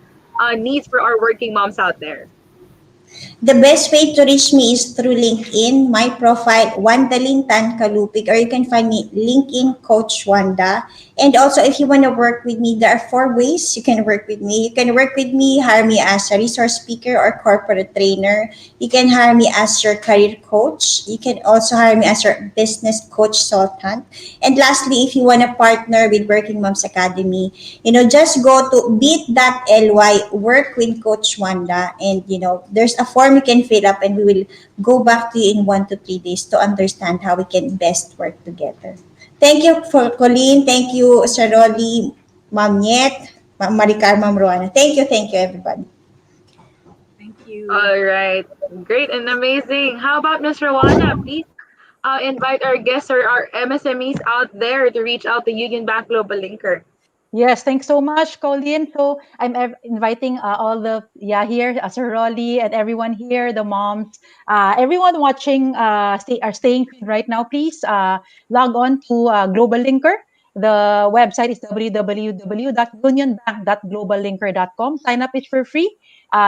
needs for our working moms out there? The best way to reach me is through LinkedIn. My profile, Wanda Lintan Kalupig, or you can find me LinkedIn Coach Wanda. And also, if you want to work with me, there are 4 ways you can work with me. You can work with me, hire me as a resource speaker or corporate trainer. You can hire me as your career coach. You can also hire me as your business coach consultant. And lastly, if you want to partner with Working Moms Academy, just go to bit.ly, work with Coach Wanda, and there's a form you can fill up, and we will go back to you in 1 to 3 days to understand how we can best work together. Thank you for Colleen. Thank you, Sir Rolly, Ma'am Niet, Ma'am Maricar, Ma'am Roana. Thank you, everybody. Thank you. All right. Great and amazing. How about Miss Rowana? Please invite our guests or our MSMEs out there to reach out to Union Bank Global Linker. Yes, thanks so much, Colleen. So I'm inviting all the here, Sir Rolly and everyone here, the moms, everyone watching, are staying tuned right now. Please log on to Global Linker. The website is www.unionbank.globallinker.com. Sign up is for free.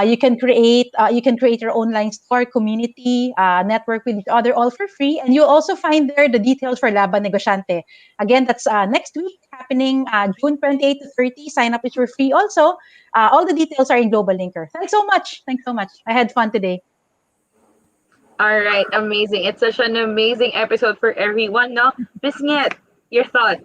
You can create your online store, community, network with each other, all for free, and you'll also find there the details for Laban Negosyante. Again, that's next week, happening June 28 to 30. Sign up is for free. Also, all the details are in Global Linker. Thanks so much. I had fun today. All right, amazing. It's such an amazing episode for everyone. No, Miss Niet, your thoughts?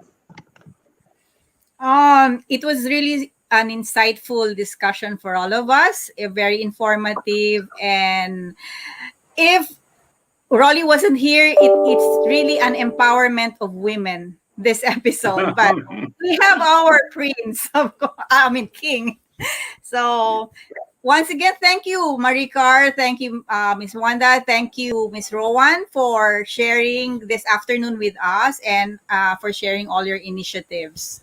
It was really an insightful discussion for all of us, very informative, and if Rolly wasn't here, it's really an empowerment of women, this episode. But we have our prince, king. So once again, thank you, Maricar. Thank you, Ms. Wanda. Thank you, Ms. Rowan, for sharing this afternoon with us, and for sharing all your initiatives.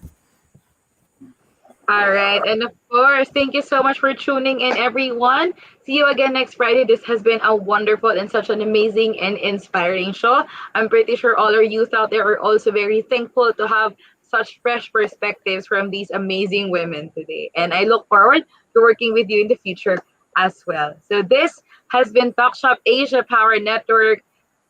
All right. And of course, thank you so much for tuning in, everyone. See you again next Friday. This has been a wonderful and such an amazing and inspiring show. I'm pretty sure all our youth out there are also very thankful to have such fresh perspectives from these amazing women today. And I look forward to working with you in the future as well. So this has been Talk Shop Asia Power Network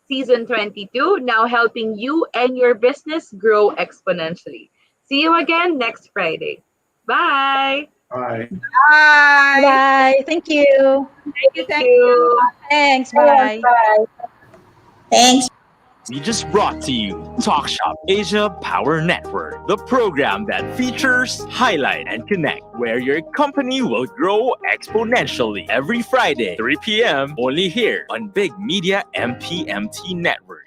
Season 22, now helping you and your business grow exponentially. See you again next Friday. Bye. Bye. Bye. Bye. Thank you. Thank you. Thanks. Bye. Thanks. We just brought to you Talk Shop Asia Power Network, the program that features, highlight, and connect, where your company will grow exponentially every Friday, 3 p.m. only here on Big Media MPMT Network.